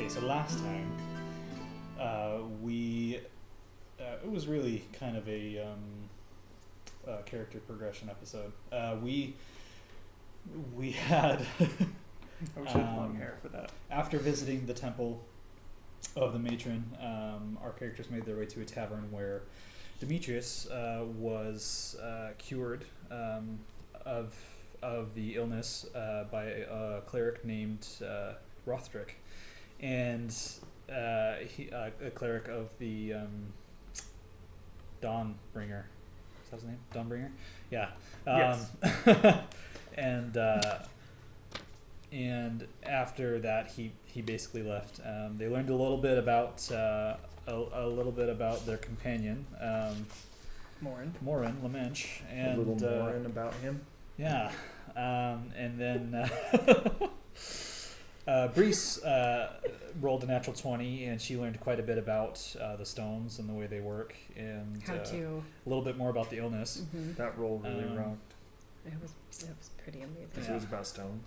So last time, it was really kind of a character progression episode. We had I wish I had long hair for that. After visiting the temple of the Matron, our characters made their way to a tavern where Demetrius was cured of the illness by a cleric named Rothric. And a cleric of the Dawnbringer. Is that his name? Dawnbringer? Yeah. Yes. And after that, he basically left. They learned a little bit about their companion, Morin Lamench, and a little Morin about him. Yeah, and then. Brise rolled a natural 20, and she learned quite a bit about the stones and the way they work, and a little bit more about the illness. Mm-hmm. That roll really rocked. It was pretty amazing. Because it was about stones.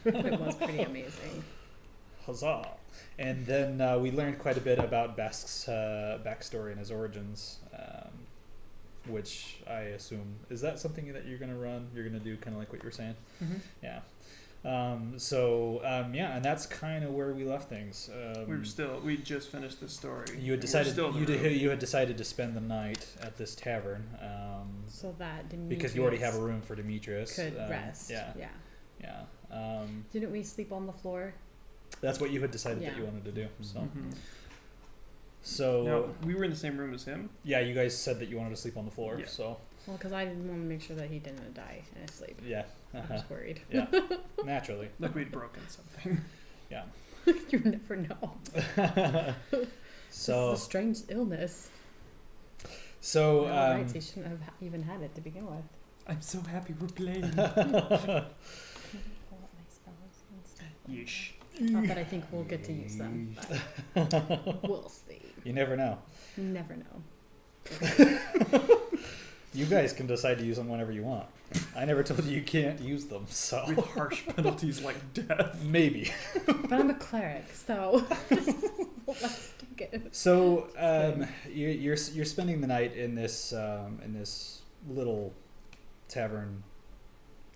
It was pretty amazing. Huzzah! And then we learned quite a bit about Bask's backstory and his origins, which I assume, is that something that you're going to run? You're going to do kind of like what you were saying? Mm-hmm. Yeah. And that's kind of where we left things. We just finished the story. You had decided you had decided to spend the night at this tavern. So that Demetrius because you already have a room for Demetrius. Could rest. Yeah. Didn't we sleep on the floor? That's what you had decided that you wanted to do. So. Mm-hmm. So now, we were in the same room as him. Yeah, you guys said that you wanted to sleep on the floor. Yeah. So. Well, because I didn't want to make sure that he didn't die in his sleep. Yeah. I was worried. Yeah. Naturally. Like we'd broken something. Yeah. You never know. So. This is a strange illness. So. Right, he shouldn't have even had it to begin with. I'm so happy we're playing. Yeesh. Not that I think we'll get to use them. But we'll see. You never know. You never know. You guys can decide to use them whenever you want. I never told you can't use them, so. With harsh penalties like death. Maybe. But I'm a cleric, so let's take it. So you're spending the night in this little tavern.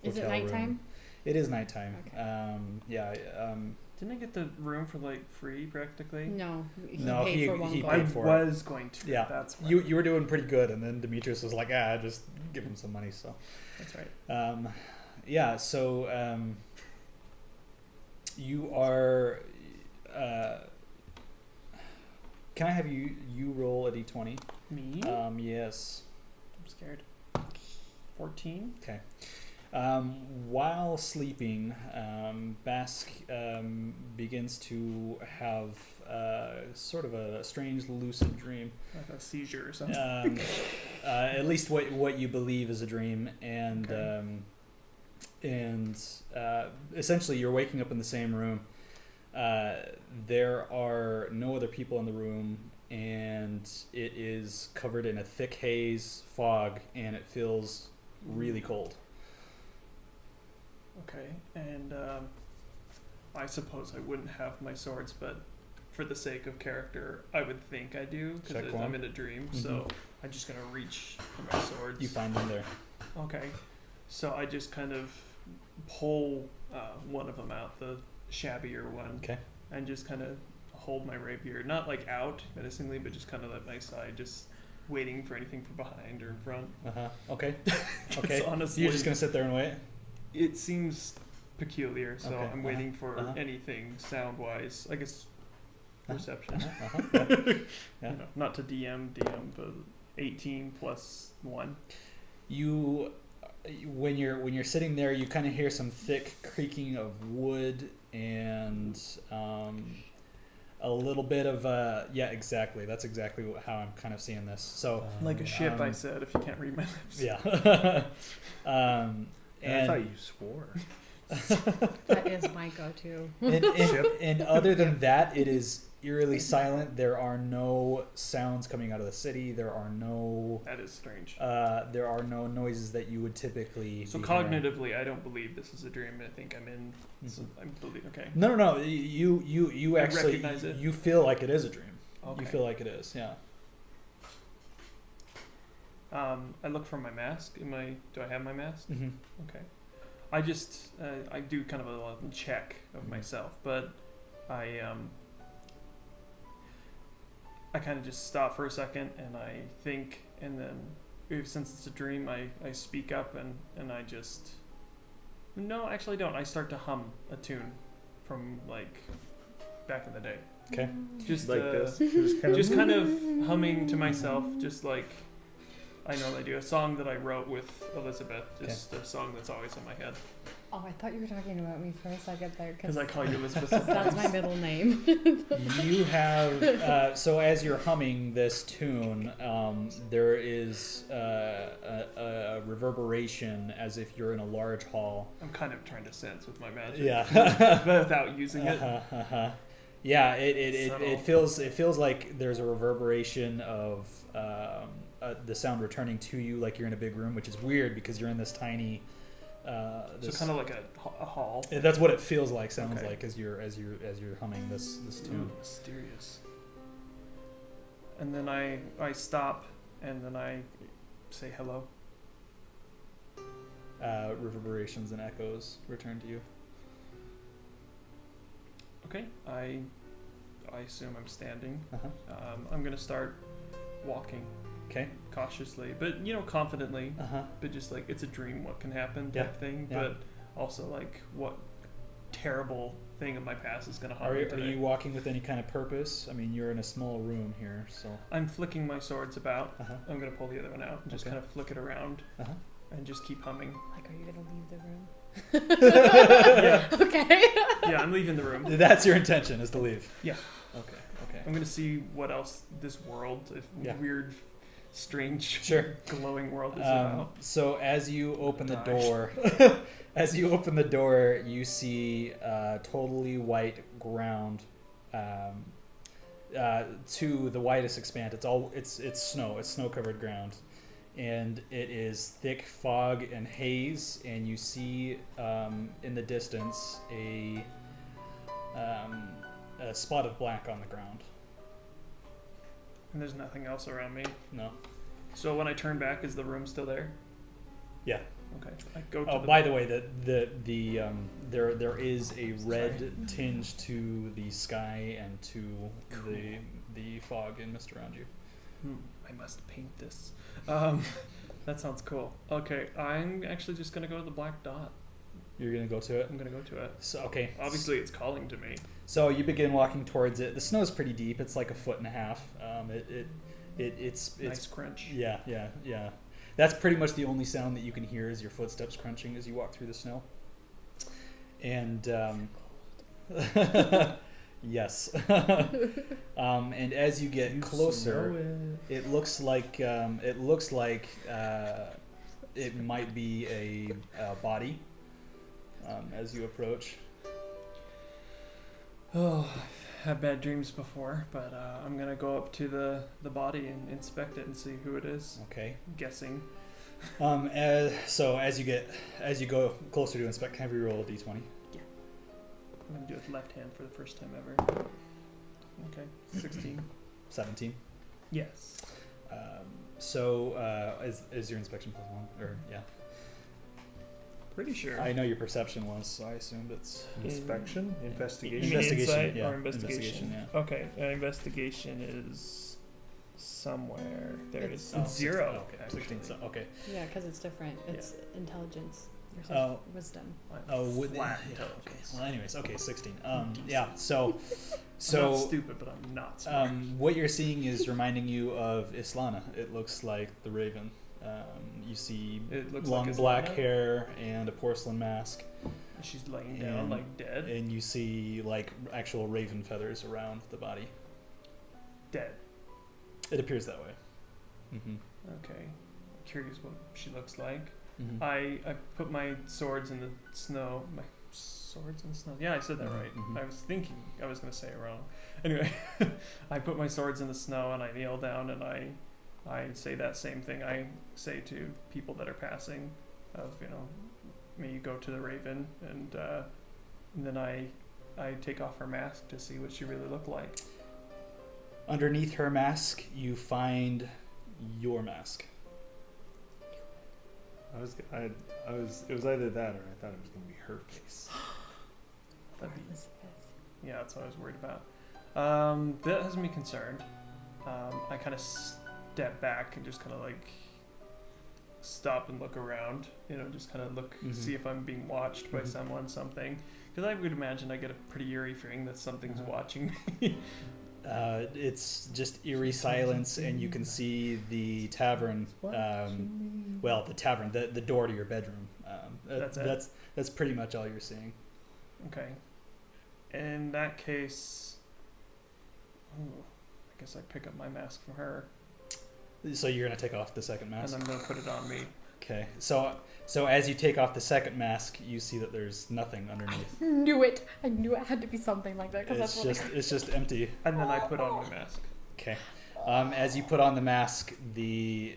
Is it nighttime? Room. It is nighttime. Okay. Didn't I get the room for like free practically? No, he No, paid for one he gold. paid for I was going to. Yeah, that's why. You were doing pretty good, and then Demetrius was like, just give him some money. So that's right. So you are. Can I have you roll a d20? Me? Yes. I'm scared. 14. Okay. While sleeping, Bask begins to have sort of a strange lucid dream. Like a seizure or something. At least what you believe is a dream, and essentially you're waking up in the same room. There are no other people in the room, and it is covered in a thick haze, fog, and it feels really cold. Okay, and I suppose I wouldn't have my swords, but for the sake of character, I would think I do, because I'm in a dream, so I'm just going to reach for my swords. You find them there. Okay, so I just kind of pull one of them out, the shabbier one, and just kind of hold my rapier, not like out menacingly, but just kind of at my side, just waiting for anything from behind or in front. Okay. Okay. Honestly, you're just going to sit there and wait? It seems peculiar, so I'm waiting for anything sound-wise. I guess perception. Yeah. Not to DM, but 18 plus 1. You, when you're sitting there, you kind of hear some thick creaking of wood, and a little bit of exactly. That's exactly how I'm kind of seeing this. So Like a ship, I said, if you can't read my lips. yeah. And I and thought you swore. That is my go-to. and other than that, it is eerily silent. There are no sounds coming out of the city. There are no That is strange. noises that you would typically. So be hearing. cognitively, I don't believe this is a dream. I think I'm in. So I believe. Okay. No. You I actually recognize it? you feel like it is a dream. Okay. You feel like it is. Yeah. I look for my mask. Do I have my mask? Mm-hmm. Okay. I just I do kind of a check of myself, but I kind of just stop for a second and I think, and then since it's a dream, I speak up and I just no, actually I don't. I start to hum a tune from like back in the day. Okay. Just Like this. just kind of humming to myself, just like I normally do. A song that I wrote with Elizabeth, just a song that's always in my head. Oh, I thought you were talking about me for a second there. Because I call you Elizabeth that's sometimes. my middle name. You have so as you're humming this tune, there is a reverberation as if you're in a large hall. I'm kind of trying to sense with my magic. Yeah. But without using it. Yeah, it Subtle. feels like there's a reverberation of the sound returning to you, like you're in a big room, which is weird because you're in this tiny. So kind of like a hall. That's what it feels like, sounds Okay. like as you're humming this tune. Ooh, mysterious. And then I stop and then I say hello. Reverberations and echoes return to you. Okay. I assume I'm standing. Uh-huh. I'm gonna start walking Okay. cautiously, but confidently. Uh-huh. But just like it's a dream, what can happen Yeah, type thing. yeah. But also like what terrible thing in my past is gonna Are haunt me today. you walking with any kind of purpose? I mean, you're in a small room here, so. I'm flicking my swords about. Uh-huh. I'm gonna pull the other one out and just Okay. kind of flick it around Uh-huh. and just keep humming. Like, are you gonna leave the room? Yeah, Okay. yeah, I'm leaving the room. That's your intention, is to leave. Yeah. Okay. I'm gonna see what else this world, if Yeah. weird, strange, Sure. glowing world is about. So as you open the Die. door, you see totally white ground. To the widest expanse, it's snow. It's snow-covered ground, and it is thick fog and haze. And you see in the distance a spot of black on the ground. And there's nothing else around me. No. So when I turn back, is the room still there? Yeah. Okay. I go to Oh, the by the way, there is a red tinge to the sky and to the fog and mist around you. I must paint this. That sounds cool. Okay, I'm actually just gonna go to the black dot. You're gonna go to it. I'm gonna go to it. So okay. Obviously, it's calling to me. So you begin walking towards it. The snow's pretty deep. It's like 1.5 feet. It's Nice crunch. yeah. That's pretty much the only sound that you can hear is your footsteps crunching as you walk through the snow. And yes. And as you get closer, it looks like it might be a body as you approach. Oh, I've had bad dreams before, but I'm gonna go up to the body and inspect it and see who it is. Okay. Guessing. As you go closer to inspect, can I roll a d20? I'm gonna do it with left hand for the first time ever. Okay, 16. 17. Yes. Is your inspection +1 or yeah? Pretty sure. I know your perception was, so I assumed it's Inspection? You Investigation? mean Investigation, insight yeah. or investigation? Investigation, Okay, investigation is somewhere. There it is. Oh, It's 0. Okay, actually. 16. So, okay. Yeah, because it's different. It's intelligence versus Oh. wisdom. Flat Okay. intelligence. Well, anyways, okay, 16. Yeah. I'm not stupid, but I'm not smart. what you're seeing is reminding you of Islana. It looks like the Raven. You see It looks long like it's black Lana. hair and a porcelain mask. She's laying down And- like dead. And you see like actual raven feathers around the body. Dead. It appears that way. Okay. Curious what she looks like. Mhm. I put my swords in the snow. My swords in the snow. Yeah, I said that right. Mhm. I was thinking I was going to say it wrong. Anyway, I put my swords in the snow and I kneel down and I say that same thing I say to people that are passing of, may you go to the raven, and then I take off her mask to see what she really looked like. Underneath her mask, you find your mask. It was either that or I thought it was going to be her face. That'd be- Elizabeth. Yeah, that's what I was worried about. That has me concerned. I kind of step back and just kind of like stop and look around. Just kind of look, see if I'm being watched by someone, something. Because I would imagine I get a pretty eerie feeling that something's watching me. It's just eerie silence, and you can see the tavern. The tavern, the door to your bedroom. That's it? That's pretty much all you're seeing. Okay. In that case, I guess I pick up my mask from her, So you're gonna take off the second mask. and I'm gonna put it on me. Okay. So as you take off the second mask, you see that there's nothing underneath. Knew it. I knew it had to be something like that because It's just empty. And then I put on my mask. Okay. As you put on the mask, the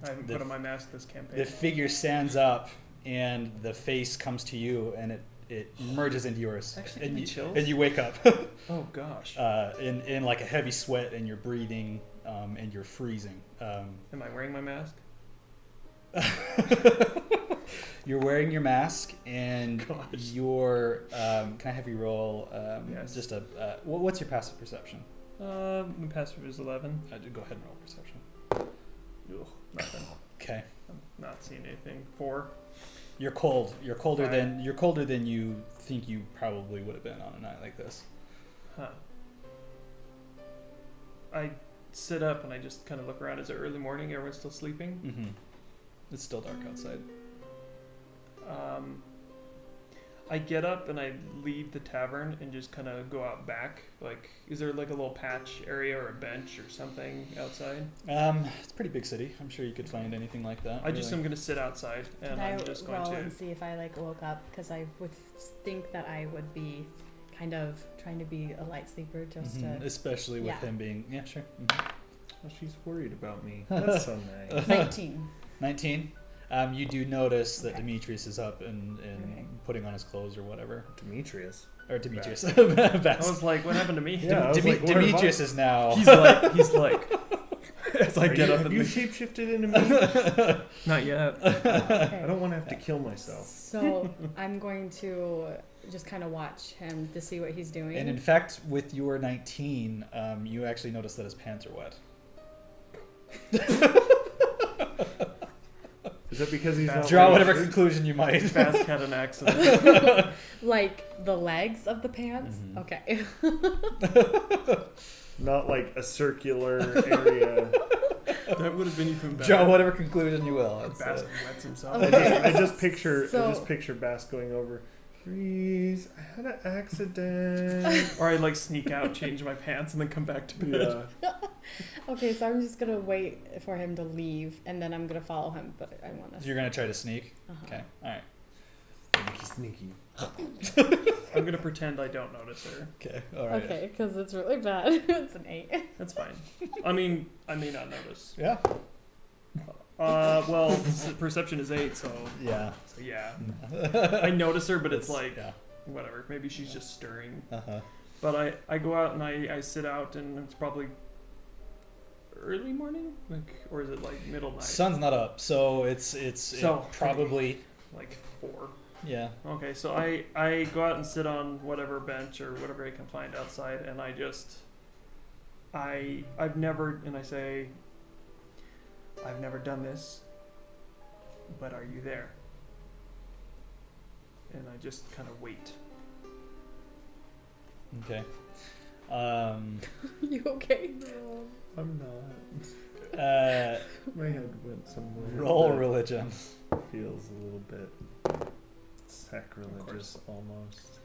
I haven't put on my mask this campaign. the figure stands up, and the face comes to you, and it merges into yours. Actually, and give me chills. and you wake up Oh gosh. in like a heavy sweat, and you're breathing, and you're freezing. Am I wearing my mask? You're wearing your mask, and Gosh. you're. Can I have you roll? Yes. Just a. What's your passive perception? My passive is 11. Go ahead and roll perception. Ugh, nothing. Okay. I'm not seeing anything. 4. You're cold. You're colder Fine. than you think you probably would have been on a night like this. Huh. I sit up and I just kind of look around. Is it early morning? Everyone's still sleeping? Mm-hmm. It's still dark outside. I get up and I leave the tavern and just kind of go out back. Like, is there like a little patch area or a bench or something outside? It's a pretty big city. I'm sure you could find anything like that. I just am going to sit outside and Can I'm I just going roll to... and see if I woke up? Because I would think that I would be kind of trying to be a light sleeper just Mhm. to Especially with Yeah. him being sure. Mhm. Oh, she's worried about me. That's so nice. 19. 19. You do notice that Okay. Demetrius is up and Okay. putting on his clothes or whatever. Demetrius. Or Demetrius. I Bask. was like, what happened to me? Yeah, I was like, what Demetrius is now. He's like, as I get up have and you leave. shapeshifted into me? Not yet. I don't want to have to kill myself. So I'm going to just kind of watch him to see what he's doing. And in fact, with your 19, you actually notice that his pants are wet. Is that because he's not Draw wearing whatever a shirt? conclusion you might. Bask had an accident. Like the legs of the pants? Mhm. Okay. Not like a circular area. That would have been even better. Draw whatever conclusion you will. It's, Bask wets himself. Okay. I just picture So- Bask going over. Breeze, I had an accident. Or I'd like sneak out, change my pants, and then come back to bed. Yeah. Okay, so I'm just gonna wait for him to leave, and then I'm gonna follow him. But I want to. You're going to try to sneak? Uh-huh. Okay. All right. Sneaky. I'm gonna pretend I don't notice her. Okay. All right. Okay, because it's really bad. It's an 8. That's fine. I mean, I may not notice. Yeah. Well, perception is 8, so Yeah. yeah. I notice her, but it's like yeah. whatever. Maybe she's just stirring. Uh-huh. But I go out and I sit out, and it's probably early morning, or is it like middle night? Sun's not up, so it's So, probably Like 4. yeah. Okay, so I go out and sit on whatever bench or whatever I can find outside, and I just I've never, and I say, I've never done this, but are you there? And I just kind of wait. Okay. You okay? I'm not. My head went somewhere. Roll that religion. Feels a little bit sacrilegious almost.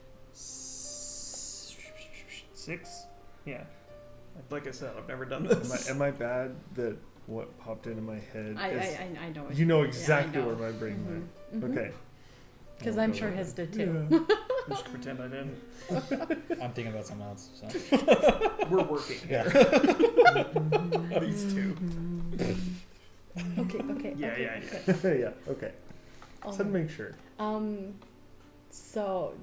6? Yeah. Like I said, I've never done this. Am I bad that what popped into my head is... I know. You know exactly yeah, I know. where my brain went. Mm-hmm. Okay. Because I'll I'm go sure with his it. did too. Yeah. Just pretend I didn't. I'm thinking about something else. So. We're working here. These two. Okay. Yeah. Yeah, okay. Oh. So to make sure. So,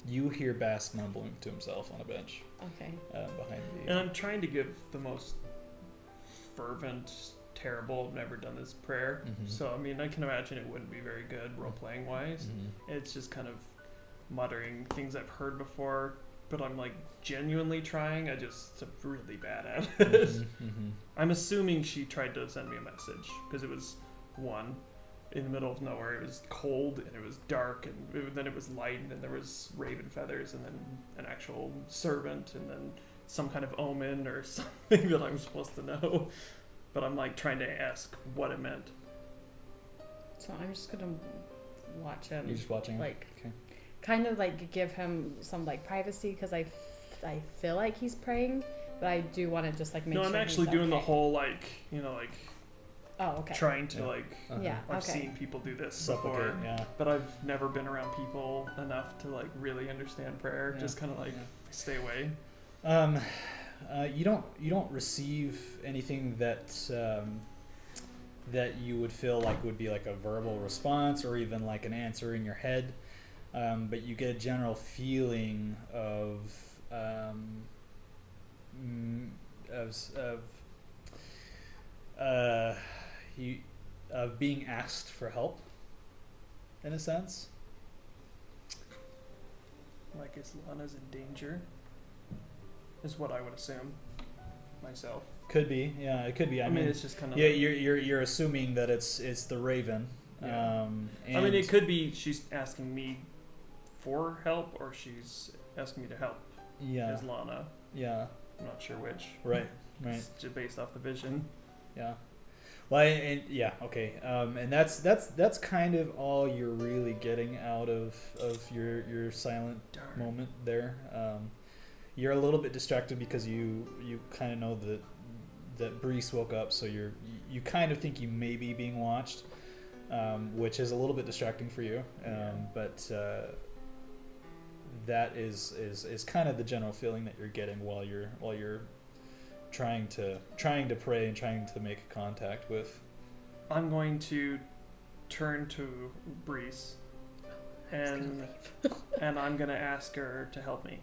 You hear Bask mumbling to himself on a bench okay. behind the. And I'm trying to give the most fervent, terrible, I've never done this prayer. Mhm. So, I mean, I can imagine it wouldn't be very good role-playing wise. Mhm. It's just kind of muttering things I've heard before, but I'm like genuinely trying. I'm really bad at it. Mhm. Mhm. I'm assuming she tried to send me a message because it was one in the middle of nowhere. It was cold and it was dark, and then it was light, and then there was raven feathers, and then an actual servant, and then some kind of omen or something that I'm supposed to know. But I'm like trying to ask what it meant. So I'm just gonna watch him. You're just watching. Like, Okay. kind of like give him some like privacy because I feel like he's praying, but I do want to just like make No, sure. I'm actually he's doing the okay. whole like, you know, like Oh, okay. trying to Yeah. like. Uh-huh. Yeah. I've Okay. seen people do this Suffocate. before, Yeah. but I've never been around people enough to like really understand prayer. Yeah. Just kind of like stay away. You don't receive anything that that you would feel like would be like a verbal response or even like an answer in your head, but you get a general feeling of being asked for help, in a sense. Like Lana's in danger, is what I would assume myself. Could be, yeah, it could be. I mean, it's just kind of. Yeah, you're assuming that it's the Raven. Yeah. And I mean, it could be she's asking me for help, or she's asking me to help. Yeah. As Lana. Yeah. I'm not sure which. Right. Right. It's just based off the vision. Yeah. Well, and yeah, okay. And that's kind of all you're really getting out of your silent Darn. moment there. You're a little bit distracted because you kind of know that Brise woke up, so you kind of think you may be being watched, which is a little bit distracting for you. But that is kind of the general feeling that you're getting while you're trying to pray and trying to make contact with. I'm going to turn to Brise, and I'm gonna ask her to help me.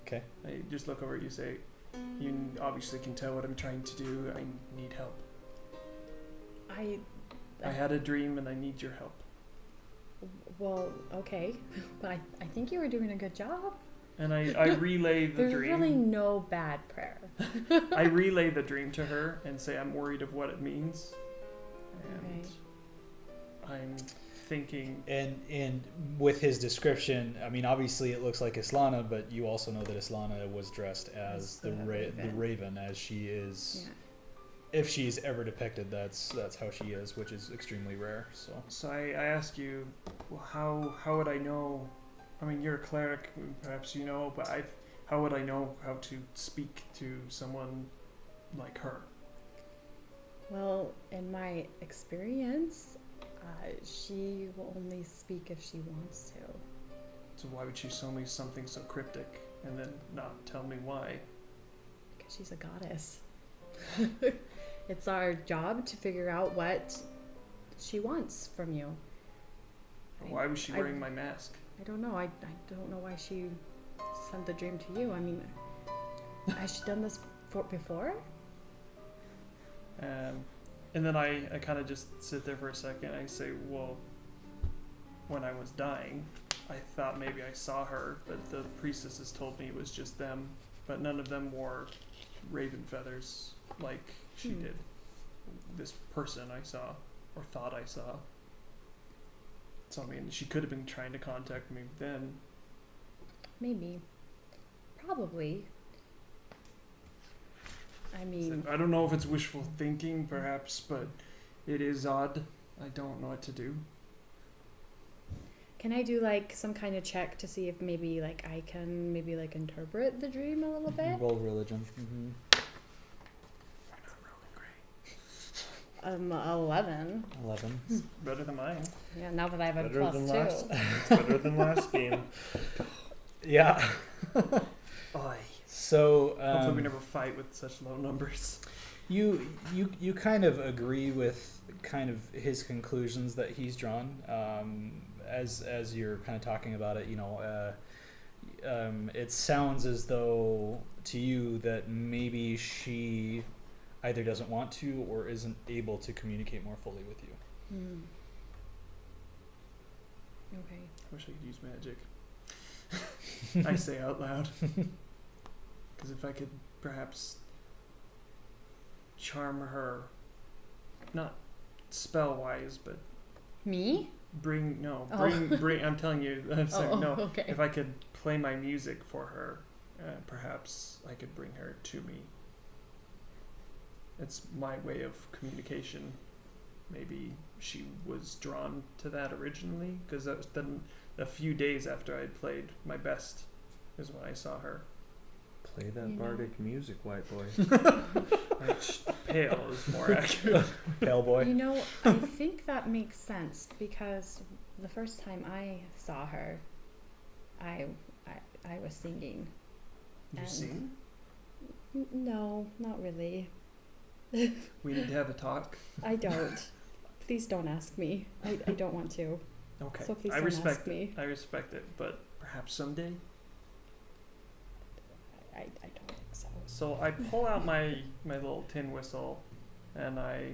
Okay. I just look over at you, say, you obviously can tell what I'm trying to do. I need help. I had a dream and I need your help. Well, okay, but I think you were doing a good job. And I relay the There's dream. really no bad prayer. I relay the dream to her and say I'm worried of what it means. And I'm thinking. And with his description, I mean, obviously it looks like Islana, but you also know that Islana was dressed as the Raven, as she is. Yeah. If she's ever depicted, that's how she is, which is extremely rare. So I ask you, well, how would I know? I mean, you're a cleric, perhaps you know, but how would I know how to speak to someone like her? Well, in my experience, she will only speak if she wants to. So why would she tell me something so cryptic and then not tell me why? Because she's a goddess. It's our job to figure out what she wants from you. Why was she wearing my mask? I don't know. I don't know why she sent the dream to you. I mean, has she done this before? And then I kind of just sit there for a second. I say, well, when I was dying, I thought maybe I saw her, but the priestesses told me it was just them. But none of them wore raven feathers like she did. This person I saw, or thought I saw. So, I mean, she could have been trying to contact me then. Maybe. Probably. I mean, I don't know if it's wishful thinking, perhaps, but it is odd. I don't know what to do. can I do like some kind of check to see if maybe like I can maybe like interpret the dream a little bit? Roll religion. 11. 11. Better than mine. Yeah, now that I have a Better plus than 2. last. It's better than last game. Yeah. Oy. So Hopefully we never fight with such low numbers. you kind of agree with kind of his conclusions that he's drawn as you're kind of talking about it. It sounds as though to you that maybe she either doesn't want to or isn't able to communicate more fully with you. Okay. I wish I could use magic. I say out loud. Because if I could perhaps charm her, not spell-wise, but Me? bring, Oh. I'm telling you, I'm sorry, Oh, no. okay. If I could play my music for her, perhaps I could bring her to me. It's my way of communication. Maybe she was drawn to that originally, because that was then a few days after I'd played my best is when I saw her. Play that You know. bardic music, white boy. Pale is more accurate. Pale boy. You know, I think that makes sense because the first time I saw her, I was singing. You And- sing? No, not really. We need to have a talk. I don't. Please don't ask me. I don't want to. Okay. So please I don't respect ask it. me. I respect it, but perhaps someday. I don't think so. So I pull out my little tin whistle, and I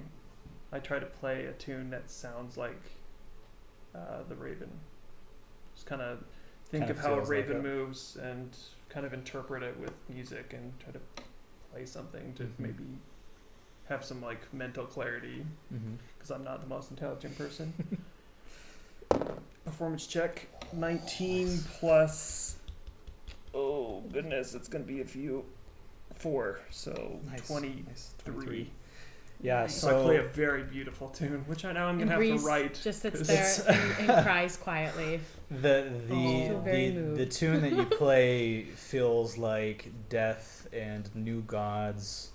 try to play a tune that sounds like the Raven. Just kind of think Kind of of how a feels like Raven it. moves and kind of interpret it with music and try to play something to maybe have some like mental clarity, because I'm not the most intelligent person. Performance check 19 plus. Oh goodness, it's gonna be a few. 4, so Nice. 23. Nice. 23. Yeah, Nice. So I play a very beautiful tune, which I know I'm And gonna have Brise to write. just sits 'cause there and cries quietly. the Oh. Very moved. the tune that you play feels like death and new gods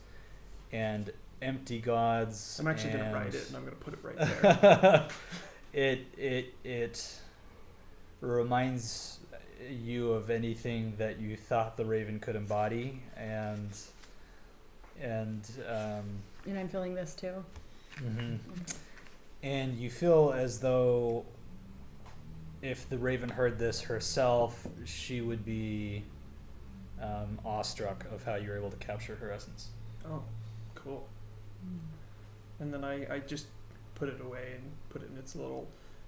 and empty gods. I'm actually gonna and write it, and I'm gonna put it right there. it reminds you of anything that you thought the Raven could embody, and And I'm feeling this too. and you feel as though if the Raven heard this herself, she would be awestruck of how you were able to capture her essence. Oh, cool. And then I just put it away and put it in its little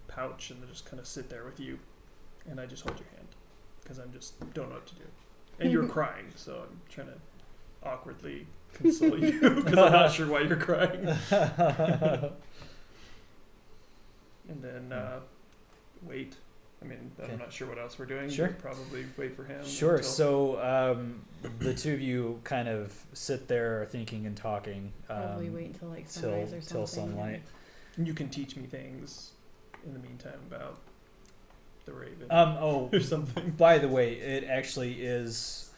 pouch, and I just kind of sit there with you, and I just hold your hand because I just don't know what to do. And you're crying, so I'm trying to awkwardly console you because I'm not sure why you're crying. And then wait. I mean, Okay. I'm not sure what else we're doing. Sure. But probably wait for him. Sure. until- So the two of you kind of sit there thinking and talking Probably wait until like sunrise or something. till sunlight. you can teach me things in the meantime about the Raven Oh, or something. by the way, it actually is.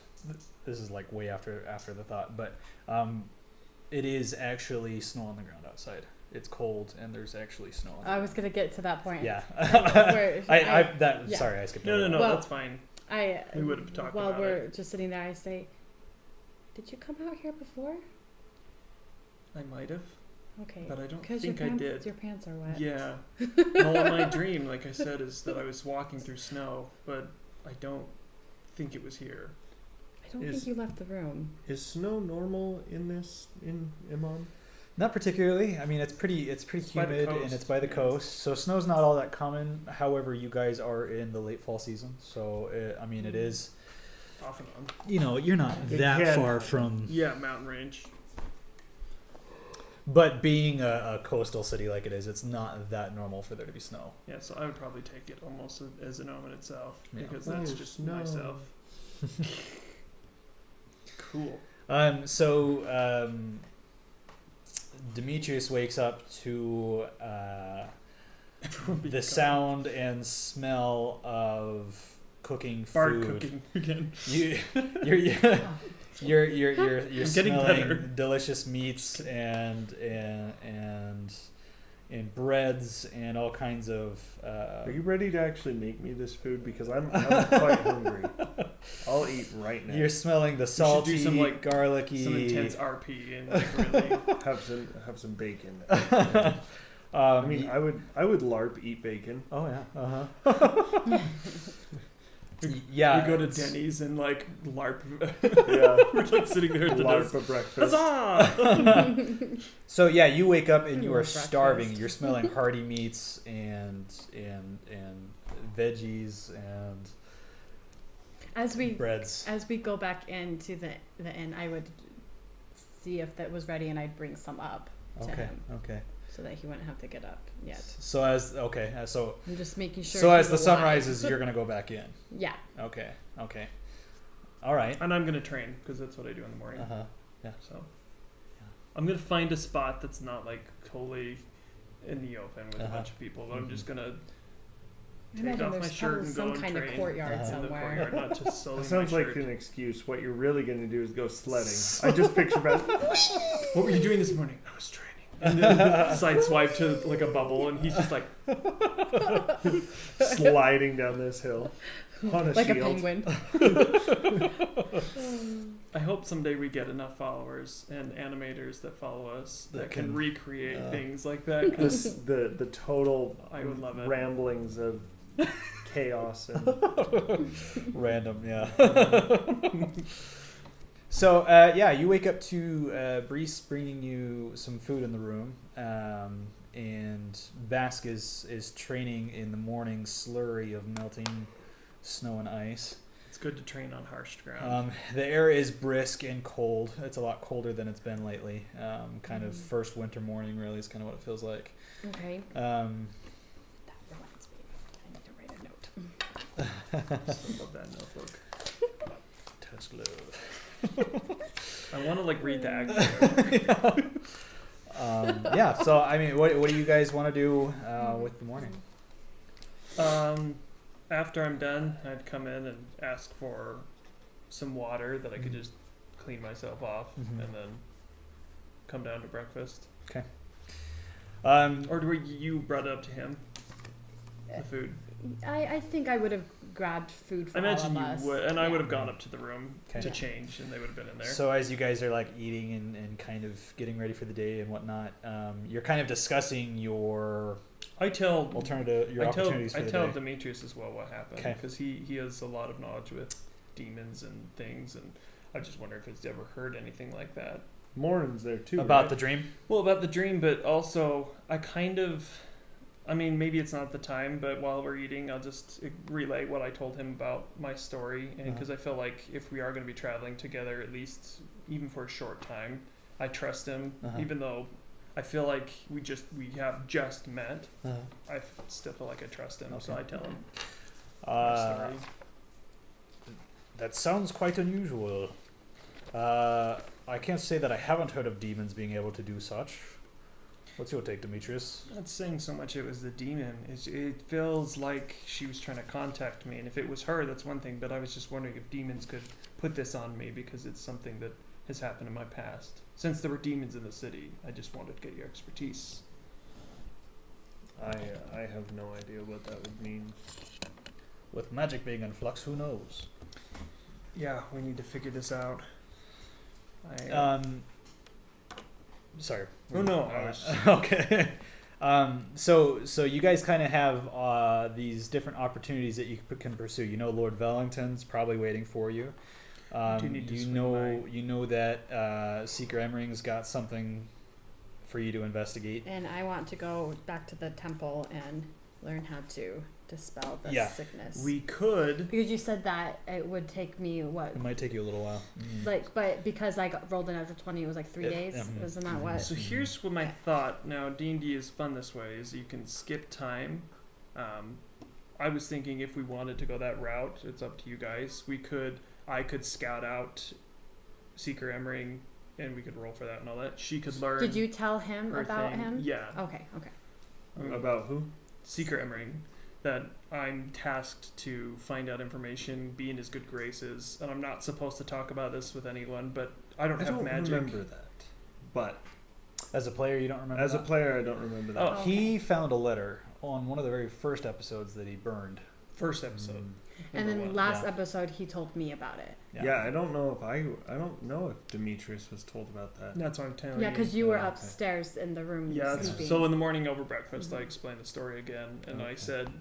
This is like way after the thought, but it is actually snow on the ground outside. It's cold and there's actually snow. On the I was gonna get to that point. Yeah. Where yeah. Sorry, I skipped No, over that. Well, that's fine. We would have talked while about we're it. just sitting there, I say, "Did you come out here before?" I might have, Okay. but I don't Because think I did. Your pants are wet. Yeah. Well, my dream, like I said, is that I was walking through snow, but I don't think it was here. I don't Is- think you left the room. Is snow normal in Emon? Not particularly. I mean, it's pretty by the humid and coast, it's by the yeah. coast, so snow's not all that common. However, you guys are in the late fall season, so I mean, it is. Off and on. You know, you're not It that can far happen. from. Yeah, mountain range. But being a coastal city like it is, it's not that normal for there to be snow. Yeah, so I would probably take it almost as an omen itself Yeah. because that's Oh, just snow. myself. Cool. Demetrius wakes up to the sound and smell of cooking Bard food. cooking again. You're getting smelling better. delicious meats and breads and all kinds of. Are you ready to actually make me this food? Because I'm quite hungry. I'll eat right now. You're smelling the salty, some, like, garlicky, Some intense RP and like really. have some bacon. I mean, I would LARP eat bacon. Oh yeah. Yeah. We go to Denny's and like LARP. Yeah. We're like sitting there at the LARP desk. a breakfast. Huzzah! So yeah, you wake up and you are Breakfast. starving. You're smelling hearty meats and veggies and As we breads. go back into the inn, I would see if that was ready, and I'd bring some up to him Okay. so that he wouldn't have to get up yet. So I'm just making sure. so as he's the sun alive. rises, you're gonna go back in. Yeah. Okay. All right. And I'm gonna train because that's what I do in the morning. So I'm gonna find a spot that's not like totally in the open with a bunch of people. But I'm just gonna I take imagine off my there's shirt probably and some go and kind of train courtyard in the somewhere. courtyard, not just solely That sounds my like shirt. an excuse. What you're really going to do is go sledding. I just picture Beth What were you doing this morning? I was training. And then sideswipe to like a bubble, and he's just like sliding down this hill on a Like a shield. penguin. I hope someday we get enough followers and animators that follow us that can can- recreate things like that. 'cause The total I would love it. ramblings of chaos and Random, yeah. So you wake up to Brise bringing you some food in the room, and Bask is training in the morning slurry of melting snow and ice. It's good to train on harsh ground. The air is brisk and cold. It's a lot colder than it's been lately. Kind of first winter morning really is kind of what it feels like. Okay. That reminds me. I need to write a note. Still love that notebook. Touch love. I want to like read the act. So I mean, what do you guys want to do with the morning? After I'm done, I'd come in and ask for some water that I could just clean myself off, Mhm. and then come down to breakfast. Or do you brought it up to him? The food. I think I would have grabbed food for I imagine all of you us. would, and I Yeah. would have gone up to the room Okay. to change, and they would have been in there. So as you guys are like eating and kind of getting ready for the day and whatnot, you're kind of discussing your I tell opportunities for the day. Demetrius as well what happened, Okay. because he has a lot of knowledge with demons and things, and I just wonder if he's ever heard anything like that. Morin's there too. About right? the dream. Well, about the dream, but also I mean, maybe it's not the time, but while we're eating, I'll just relay what I told him about my story, and because I feel like if we are going to be traveling together, at least even for a short time, I trust him, even though I feel like we have just met. I still feel like I trust him, so I tell him my story. That sounds quite unusual. I can't say that I haven't heard of demons being able to do such. What's your take, Demetrius? I'm not saying so much it was the demon. It feels like she was trying to contact me, and if it was her, that's one thing. But I was just wondering if demons could put this on me, because it's something that has happened in my past. Since there were demons in the city, I just wanted to get your expertise. I have no idea what that would mean. With magic being in flux, who knows? Yeah, we need to figure this out. Sorry. Oh no, I was just, Okay. So you guys kind of have these different opportunities that you can pursue. You know, Lord Wellington's probably waiting for you. do need to You swing know, by. you know that Seeker Emrying's got something for you to investigate. And I want to go back to the temple and learn how to dispel this Yeah. sickness. We could. Because you said that it would take me what? It might take you a little while. But because I rolled an after 20, it was like 3 days. Isn't that what? So here's what my thought. Now D&D is fun this way: is you can skip time. I was thinking if we wanted to go that route, it's up to you guys. I could scout out Seeker Emrying, and we could roll for that and all that. She could learn. Did you tell him her about thing. him? Yeah. Okay. About who? Seeker Emrying. That I'm tasked to find out information, be in his good graces, and I'm not supposed to talk about this with anyone, but I don't have magic. I don't remember that. But As a player, you don't remember as a that? player, I don't remember that. Oh. He found a letter on one of the very first episodes that he burned. First episode. And number then one. last Yeah. episode, he told me about it. Yeah, I don't know if Demetrius was told about that. That's what I'm telling Yeah, you. because you were okay. upstairs in the room Yeah, sleeping. so in the morning over breakfast, I Mhm. explained the story again, and I Okay. said,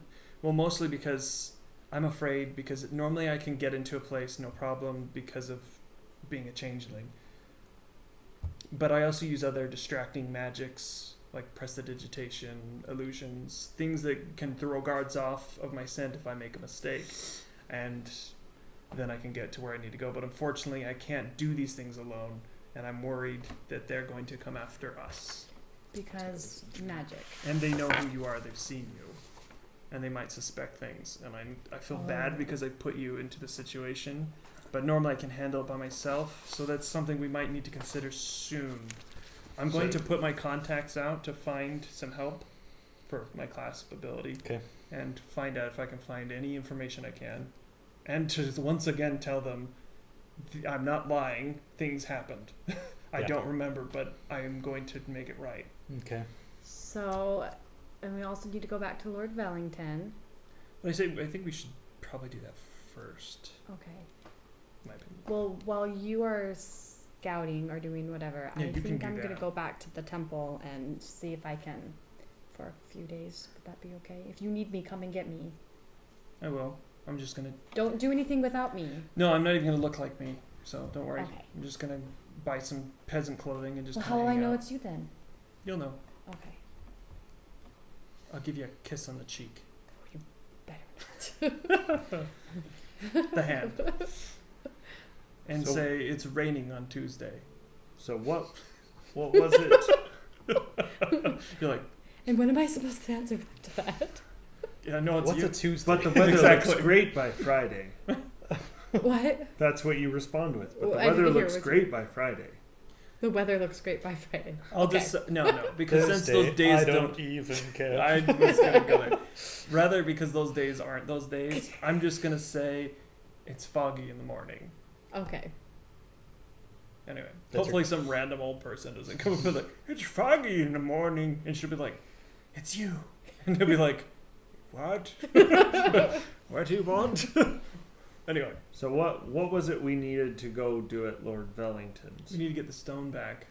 well, mostly because I'm afraid, because normally I can get into a place no problem because of being a changeling. But I also use other distracting magics, like prestidigitation, illusions, things that can throw guards off of my scent if I make a mistake. And then I can get to where I need to go. But unfortunately, I can't do these things alone, and I'm worried that they're going to come after us. Because magic. And they know who you are, they've seen you. And they might suspect things. And I feel bad because I've put you into the situation. But normally I can handle it by myself. So that's something we might need to consider soon. I'm going to put my contacts out to find some help for my class ability. Okay. And find out if I can find any information I can. And to once again tell them, I'm not lying, things happened. I Yeah. don't remember, but I am going to make it right. Okay. So, and we also need to go back to Lord Wellington. But I think we should probably do that first, Okay. in my opinion. Well, while you are scouting or doing whatever, Yeah, I you can think do I'm going to that. go back to the temple and see if I can for a few days. Would that be okay? If you need me, come and get me. I will. I'm just gonna. Don't do anything without me. No, I'm not even gonna look like me. So don't worry. Okay. I'm just gonna buy some peasant clothing and just. Well, kinda how will I hang know out. it's you then? You'll know. Okay. I'll give you a kiss on the cheek. Better The hand. And So- say it's raining on Tuesday. So what was it? You're like, And when am I supposed to answer to that? yeah, no, it's What's you. a Tuesday? But the weather Exactly. looks great by Friday. What? That's what you respond with. But Well, the I didn't weather hear looks what great by Friday. The weather looks great by Friday. I'll Okay. just no, because since those days I don't. even care. I was gonna go there. Rather, because those days aren't those days, I'm just gonna say it's foggy in the morning. Okay. Anyway, That's hopefully some random old person doesn't come up and be like, it's foggy in the morning, and she'll be like, it's you, and he'll be like, what? What do you want? Anyway, So what was it we needed to go do at Lord Wellington's? we need to get the stone back.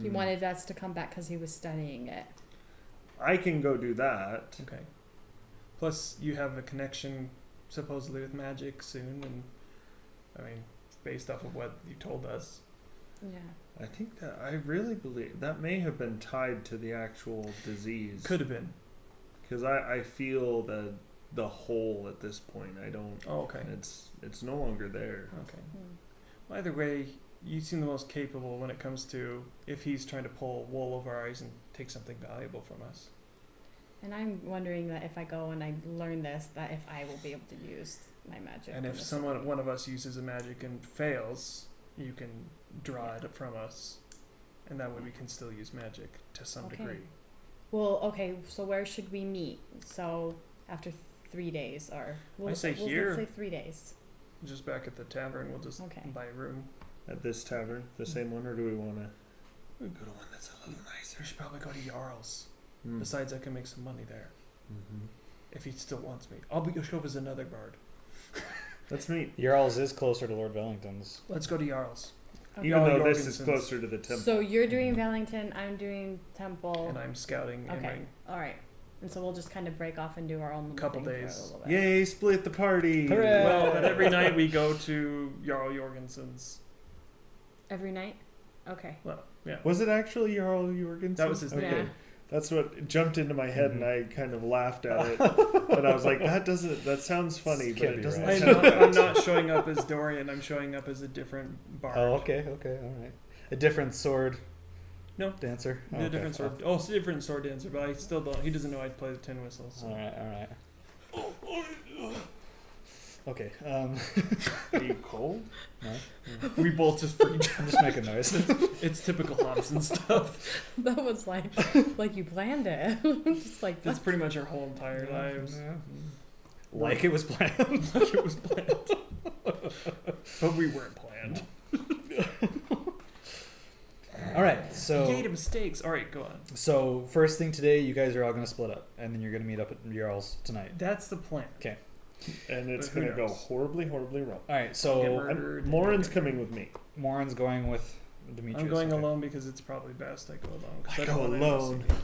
He Hmm. wanted us to come back because he was studying it. I can go do that. Okay. Plus, you have a connection supposedly with magic soon, and I mean, based off of what you told us. Yeah. I think that I really believe that may have been tied to the actual disease. Could have been. Because I feel the hole at this point. I don't. Oh, okay. It's no longer there. Okay. Hmm. Well, either way, you seem the most capable when it comes to if he's trying to pull wool over our eyes and take something valuable from us. And I'm wondering that if I go and I learn this, that if I will be able to use my magic. And in if this. one of us uses a magic and fails, you can draw it from us, and that way we can still use magic to some Okay. degree. Well, okay. So where should we meet? So after 3 days, or I say we'll here. Let's say 3 days. Just back at the tavern, we'll just Okay. buy a room. At this tavern, the same one, or do we want to We go to one that's a little nicer? should probably go to Jarl's. Mm. Besides, I can make some money there Mm-hmm. if he still wants me. I'll show up as another bard. That's neat. Jarl's is closer to Lord Wellington's. Let's go to Jarl's. Okay. Even though this Jorgensen's. is closer to the temple. So you're doing Wellington, I'm doing Temple. And I'm scouting Okay. Emrying. All right. And so we'll just kind of break off and do our own little Couple thing days. For a little bit. Yay! Split the party. Hooray! Well, and every night we go to Jarl Jorgensen's. Every night. Okay. Well, yeah. Was it actually Jarl Jorgensen? That was his Okay. name. That's what jumped into my head, and I kind of laughed at it. Mm-hmm. But I was like, that sounds funny, but Can't it be doesn't right. sound I'm not showing up as Dorian. I'm showing up as a different bard. Oh, okay, all right. A different sword. No. Dancer. A different sword. Oh, it's a different sword dancer, but I still don't. He doesn't know I play the tin whistles. So. All right. Okay. Are you cold? No. We both just freaked. I'm just making noise. It's typical Hobson stuff. That was like you planned it. Just like That's pretty much our whole entire lives. Yeah. Like it was planned. Like it was planned. But we weren't planned. All right. So. Made mistakes. All right, go on. So first thing today, you guys are all going to split up, and then you're going to meet up at your all's tonight. That's the plan. Okay. And it's But who going to go knows? horribly, horribly wrong. All right. Get So murdered. Morin's coming with me. Morin's going with Demetrius. I'm going okay. alone because it's probably best I go alone. 'Cause I don't go want anyone alone. to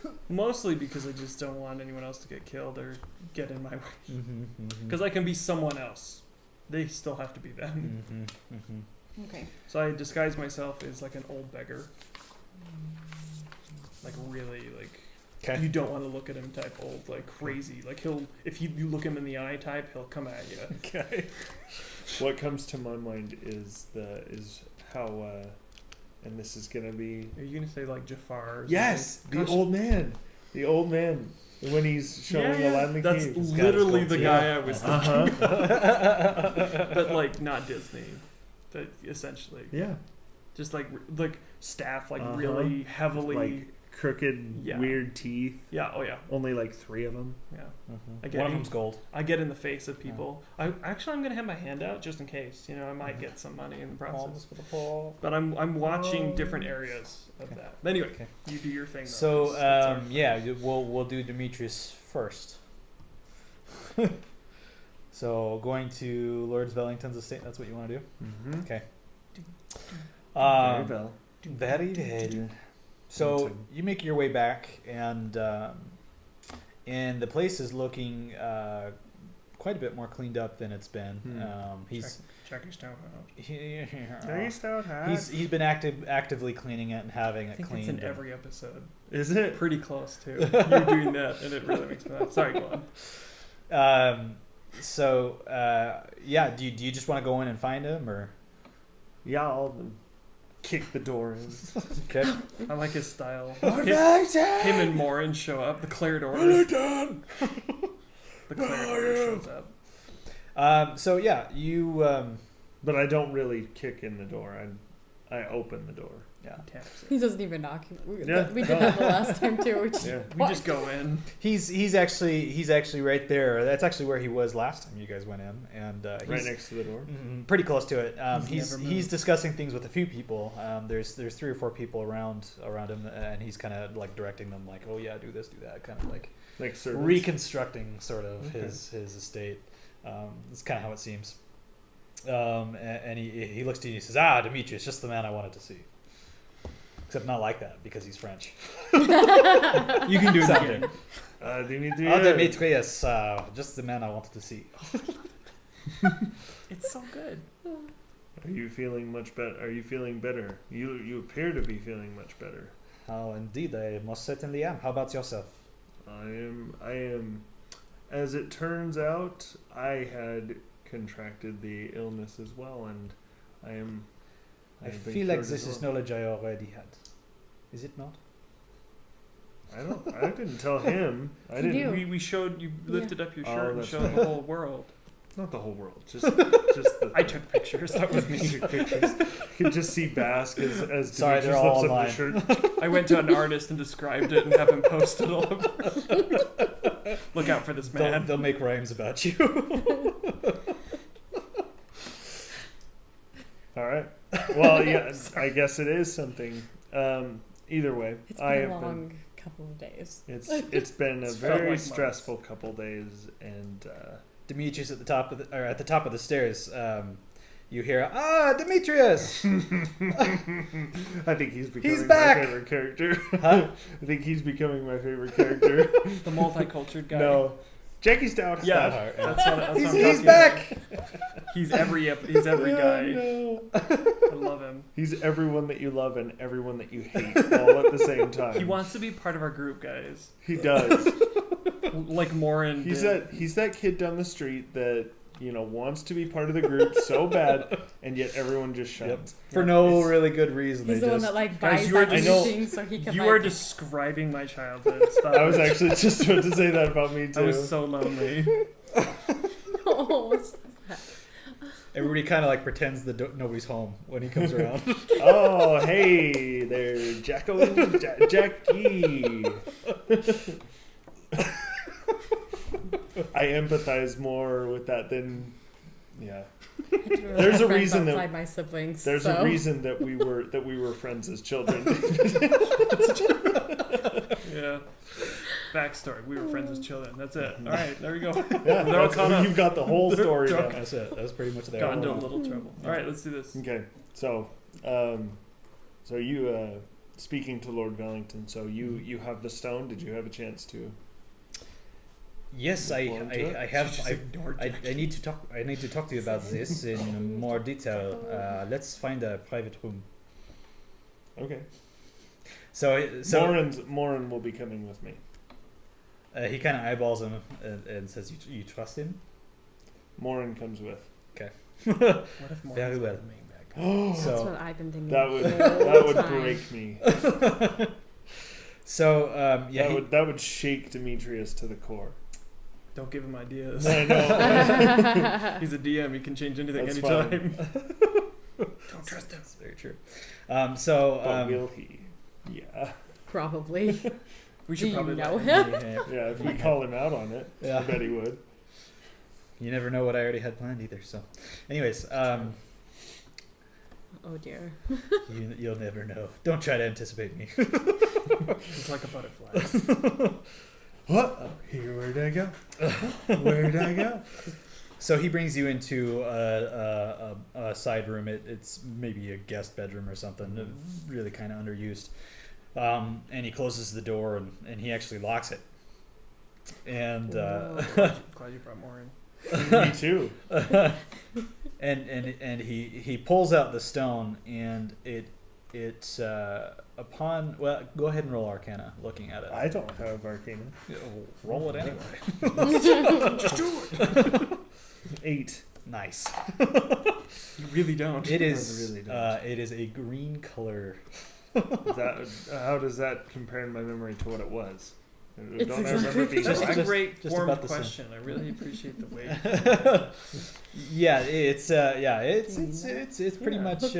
see me. Mostly because I just don't want anyone else to get killed or get in my way. Because I can be someone else. They still have to be them. okay. So I disguise myself as like an old beggar. Like really, like Okay. you don't want to look at him type old, like crazy. Like if you look him in the eye type, he'll come at you. Okay. What comes to my mind is how, and this is gonna be. Are you gonna say like Jafar? Or Yes, something? the Gosh, old man, when he's showing Aladdin the That's Cave. He's got his literally gold the teeth. guy I was thinking. Uh-huh. But like not Disney, but essentially Yeah, just like staff, like Uh-huh. really heavily. like crooked, Yeah. weird teeth. Yeah. Oh yeah. Only like 3 of them. Yeah. Mhm. I get One of it. them's gold. I get in the face of people. I'm gonna have my hand out just in case. You know, I might get some money in the process. for the poor. But I'm watching different areas of Okay. that. But anyway, Okay. you do your thing. Though, So 'cause that's our- we'll do Demetrius first. So going to Lord Vellington's estate. That's what you want to do. Mm-hmm. Okay. Very well. Very well. So you make your way back, and the place is looking quite a bit more cleaned up than it's been. He's check his town out. he's been actively cleaning it and having I it think cleaned. it's in every episode. Is it? Pretty close to. You're doing that, and it really makes me laugh. Sorry, go on. So do you just want to go in and find him, or Yeah, I'll kick the door in. okay? I like his style. Lord Him Vellington! and Morin show up. The Claire Order. Vellington! The Claire Order shows up. You But I don't really kick in the door. I open the door. Taps it. He doesn't even knock. We Yeah. did that the last time too. We just, Yeah. We just go in. he's actually right there. That's actually where he was last time you guys went in, and he's Right next to the door. pretty close to it. He's never moved. He's discussing things with a few people. There's 3 or 4 people around him, and he's kind of like directing them, like, oh yeah, do this, do that, kind of like Like servants. reconstructing sort of Okay. his estate. That's kind of how it seems. And he looks to you and he says, Demetrius, just the man I wanted to see. Except not like that, because he's French. You can do it Something. again. Demetrius, just the man I wanted to see. It's so good. Are you feeling much better? Are you feeling better? You appear to be feeling much better. Oh, indeed, I most certainly am. How about yourself? I am. As it turns out, I had contracted the illness as well, and I am. I have been feel like cured this as is well. knowledge I already had. Is it not? I didn't tell him. I You didn't. do. We showed you lifted up your Oh, shirt and that's showed right. the whole world. Not the whole world. Just the. I took pictures. That was me. took pictures. You could just see Bask as Sorry, Demetrius they're all lifts up online. the shirt. I went to an artist and described it and have him post it all over. Look out for this man. They'll make rhymes about you. All right. Well, yeah. I guess it is something. Either way, it's I been a have long been. couple of days. It's been a It's felt very like stressful couple days, and Demetrius at the top of the stairs. You hear, Demetrius! I think he's becoming He's back! my favorite character. Huh? I think he's becoming my favorite character. The multicultural guy. No, Jackie Stout. Yeah, that's what I'm He's talking back! about. He's every guy. No. I love him. He's everyone that you love and everyone that you hate all at the same time. He wants to be part of our group, guys. He does. Like Morin. He's did. that kid down the street that wants to be part of the group so bad, and yet everyone just shuns. For no really good reason. He's they the one just, that like Guys, buys you are that I know- things so he can. You like, are describing my childhood. Stop. I was actually just about to say that about me too. I was so lonely. What's that? Everybody kind of like pretends that nobody's home when he comes around. Oh, hey there, Jackie. I empathize more with that than, yeah. There's a reason that my siblings. there's a reason that we were friends as children. Yeah. Backstory. We were friends as children. That's it. All right, there we go. Yeah, They're all caught up. you've got the whole story down. That's it. That's pretty much there. Got into a little trouble. All right, let's do this. Okay, so you speaking to Lord Wellington. So you have the stone. Did you have a chance to? Yes, I have. I need to talk. I need to talk to you about this in more detail. Let's find a private room. Okay. So Morin will be coming with me. he kind of eyeballs him and says, "You trust him?" Morin comes with. What if more Very well. That's So what I've been thinking. That would time. break me. so yeah, that would shake Demetrius to the core. Don't give him ideas. I know. He's a DM. He can change anything That's anytime. don't trust him. That's very true. But will he? Yeah. Probably. We Do should you probably know let him? Yeah, if we call him out on it, Yeah. I bet he would. You never know what I already had planned either. So, anyways, Oh dear. you'll never know. Don't try to anticipate me. It's like a butterfly. What? Oh, here, where'd I go? Where'd I go? So he brings you into a side room. It's maybe a guest bedroom or something, really kind of underused. And he closes the door and he actually locks it. And Glad you brought more in. Me too. and he pulls out the stone and it's upon go ahead and roll Arcana looking at it. I don't have Arcana. Roll it anyway. Just do it. 8. Nice. You really don't. It is. really don't. It is a green color. How does that compare in my memory to what it was? It's Don't I remember being That's black? a great just form about of the same. question. I really appreciate the way. Yeah, it's pretty much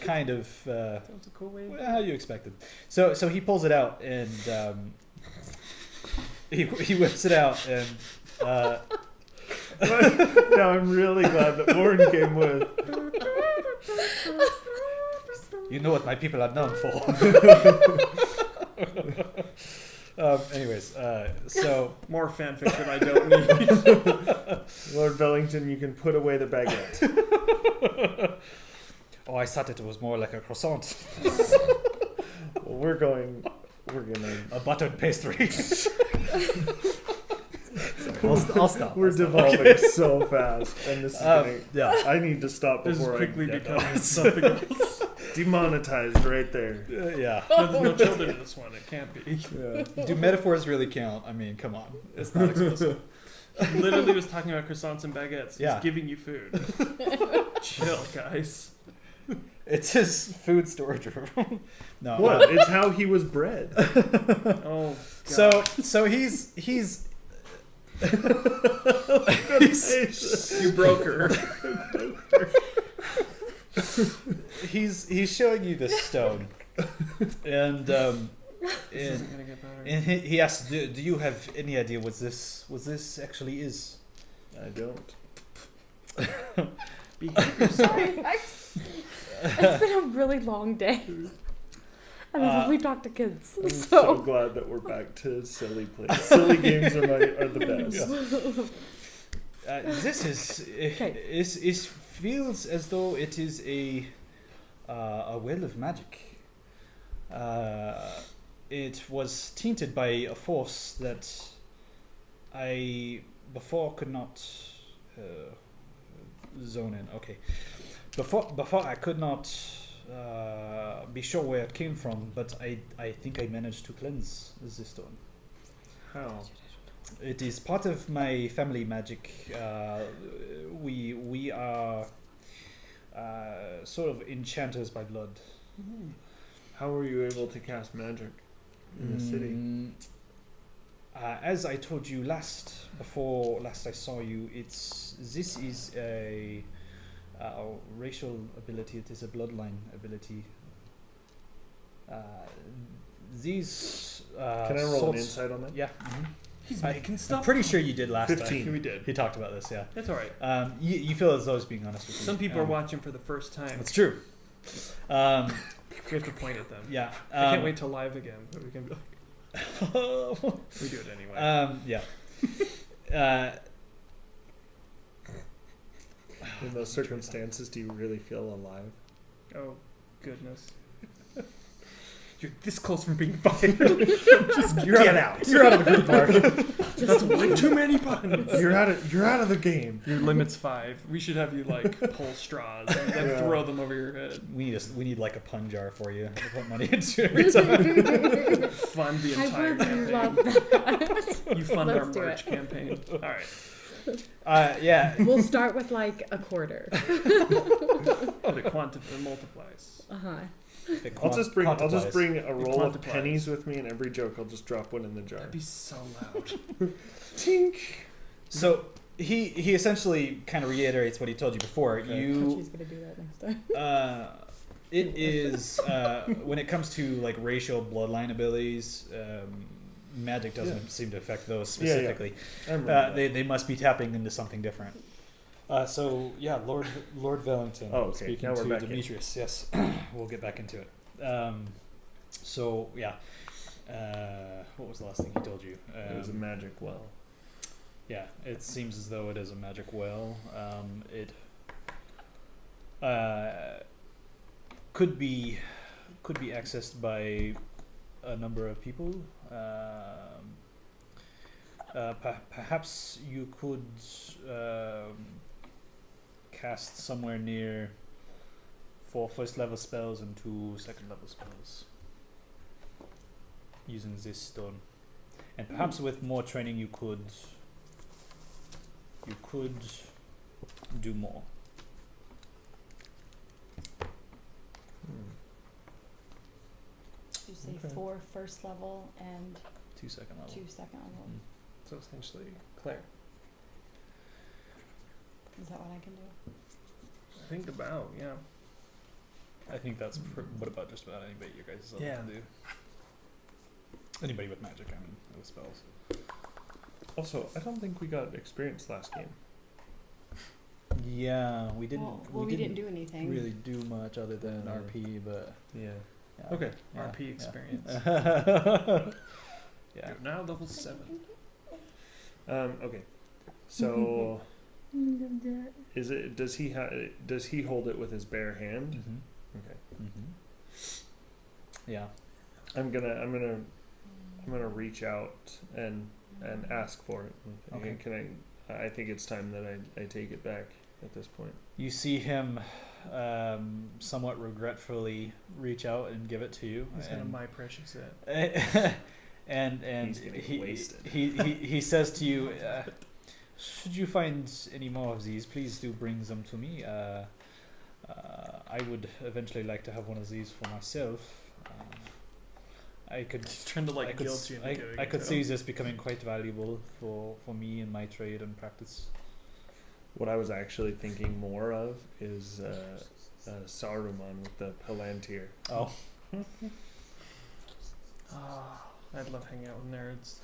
kind of That's a cool way. how you expected. So he pulls it out and he whips it out and Now I'm really glad that Warren came with. you know what my people are known for. Anyways, so More fanfiction I don't need. Lord Bellington, you can put away the baguette. oh, I thought it was more like a croissant, Well, we're gonna. a buttered pastry. I'll stop. We're I'll stop. devolving so fast, and this is gonna. Yeah. I need to stop This is before quickly I becoming something else. demonetized right there. Yeah. There's no children in this one. It can't be. Yeah. Do metaphors really count? I mean, come on. It's not explicit. He literally was talking about croissants and baguettes. Yeah. He's giving you food. Chill, guys. It's his food storage room. No. What? It's how he was bred. Oh, God. So he's You broke her. he's showing you this stone, and This isn't gonna get better. and he asks, do you have any idea what this actually is? I don't. Behavior. Sorry. It's been a really long day. And I've only talked to kids. I'm so glad that we're back to silly plays. Silly games are the best. This is feels as though it is a well of magic. It was tainted by a force that I before could not zone in. Okay, before I could not be sure where it came from, but I think I managed to cleanse this stone. How? It is part of my family magic. We are sort of enchanters by blood. How were you able to cast magic in the city? As I told you before last I saw you, this is a racial ability. It is a bloodline ability. These Can I roll an insight on that? Yeah. He's making stuff. I'm pretty sure you did last 15. time. We did. He talked about this, yeah. That's all right. You feel as though he's being honest with you. Some people are watching for the first time. That's true. We have to point at them. Yeah. I can't wait till live again. But we can be like, we do it anyway. Yeah. In those circumstances, do you really feel alive? Oh, goodness. You're this close from being fired. You're out of the group, Mark. That's way too many puns. You're out of the game. Your limit's 5. We should have you like pull straws and then throw them over your head. We need like a pun jar for you to put money into every time. Fund the entire I would campaign. love that. You fund Let's our do merch it. campaign. All right. Yeah. We'll start with like a quarter. But it multiplies. I'll just bring a roll of quantifies. pennies with me, and every joke I'll just drop one in the jar. That'd be so loud. Tink. So he essentially kind of reiterates what he told you before. Okay. She's gonna do that next time. It is when it comes to like racial bloodline abilities, magic doesn't seem to affect those specifically. I remember that. They must be tapping into something different. Lord Valentin. Oh, okay. Speaking Now we're to back in. Demetrius. Yes, we'll get back into it. What was the last thing he told you? It was a magic well. Yeah, it seems as though it is a magic well. It could be accessed by a number of people. Perhaps you could cast somewhere near 4 first level spells and 2 second level spells using this stone. And perhaps with more training you could do more. You say Okay. 4 first level and 2 second level. 2 second level. So essentially, Claire. Is that what I can do? I think about, yeah. I think that's what about just about anybody you guys Yeah. can do. Anybody with magic, I mean, with spells. Also, I don't think we got experience last game. Yeah, we didn't. Well, we didn't do anything. really do much other than Yeah. RP, but Yeah. yeah. Okay. Yeah, RP yeah. experience. Yeah. You're now level 7. Okay. So, does he hold it with his bare hand? Mm-hmm. Okay. Mm-hmm. Yeah. I'm gonna reach out and ask for it. Okay. I think it's time that I take it back at this point. You see him somewhat regretfully reach out and give it to you. He's gonna my precious it. And He's getting wasted. he says to you, should you find any more of these, please do bring them to me. I would eventually like to have one of these for myself. I could He's trying to like guilt you into doing I it, could so. see this becoming quite valuable for me in my trade and practice. What I was actually thinking more of is Saruman with the Palantir. Oh. I'd love hanging out with nerds.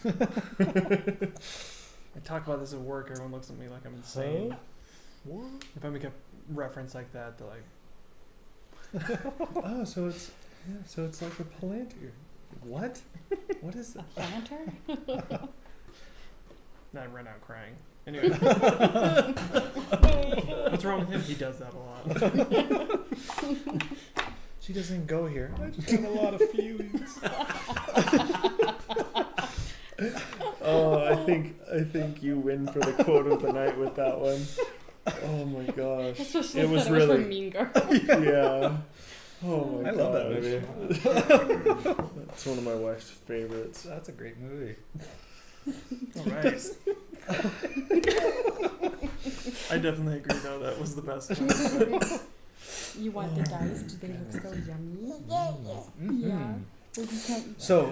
I talk about this at work, everyone looks at me like I'm insane. Huh? What? If I make a reference like that, they're like, Oh, so it's like a Palantir. What? What is that? Planter? nah, I ran out crying. Anyway. What's wrong with him? He does that a lot. She doesn't go here. I just have a lot of feelings. Oh, I think you win for the quote of the night with that one. Oh my gosh. Especially It was when it was really- from Mean Girl. Yeah. Oh my I gosh. love that movie. That's one of my wife's favorites. That's a great movie. Alright. I definitely agree though, that was the best one. You want the dice? Do they look so yummy? Mm-hmm. Yeah. So,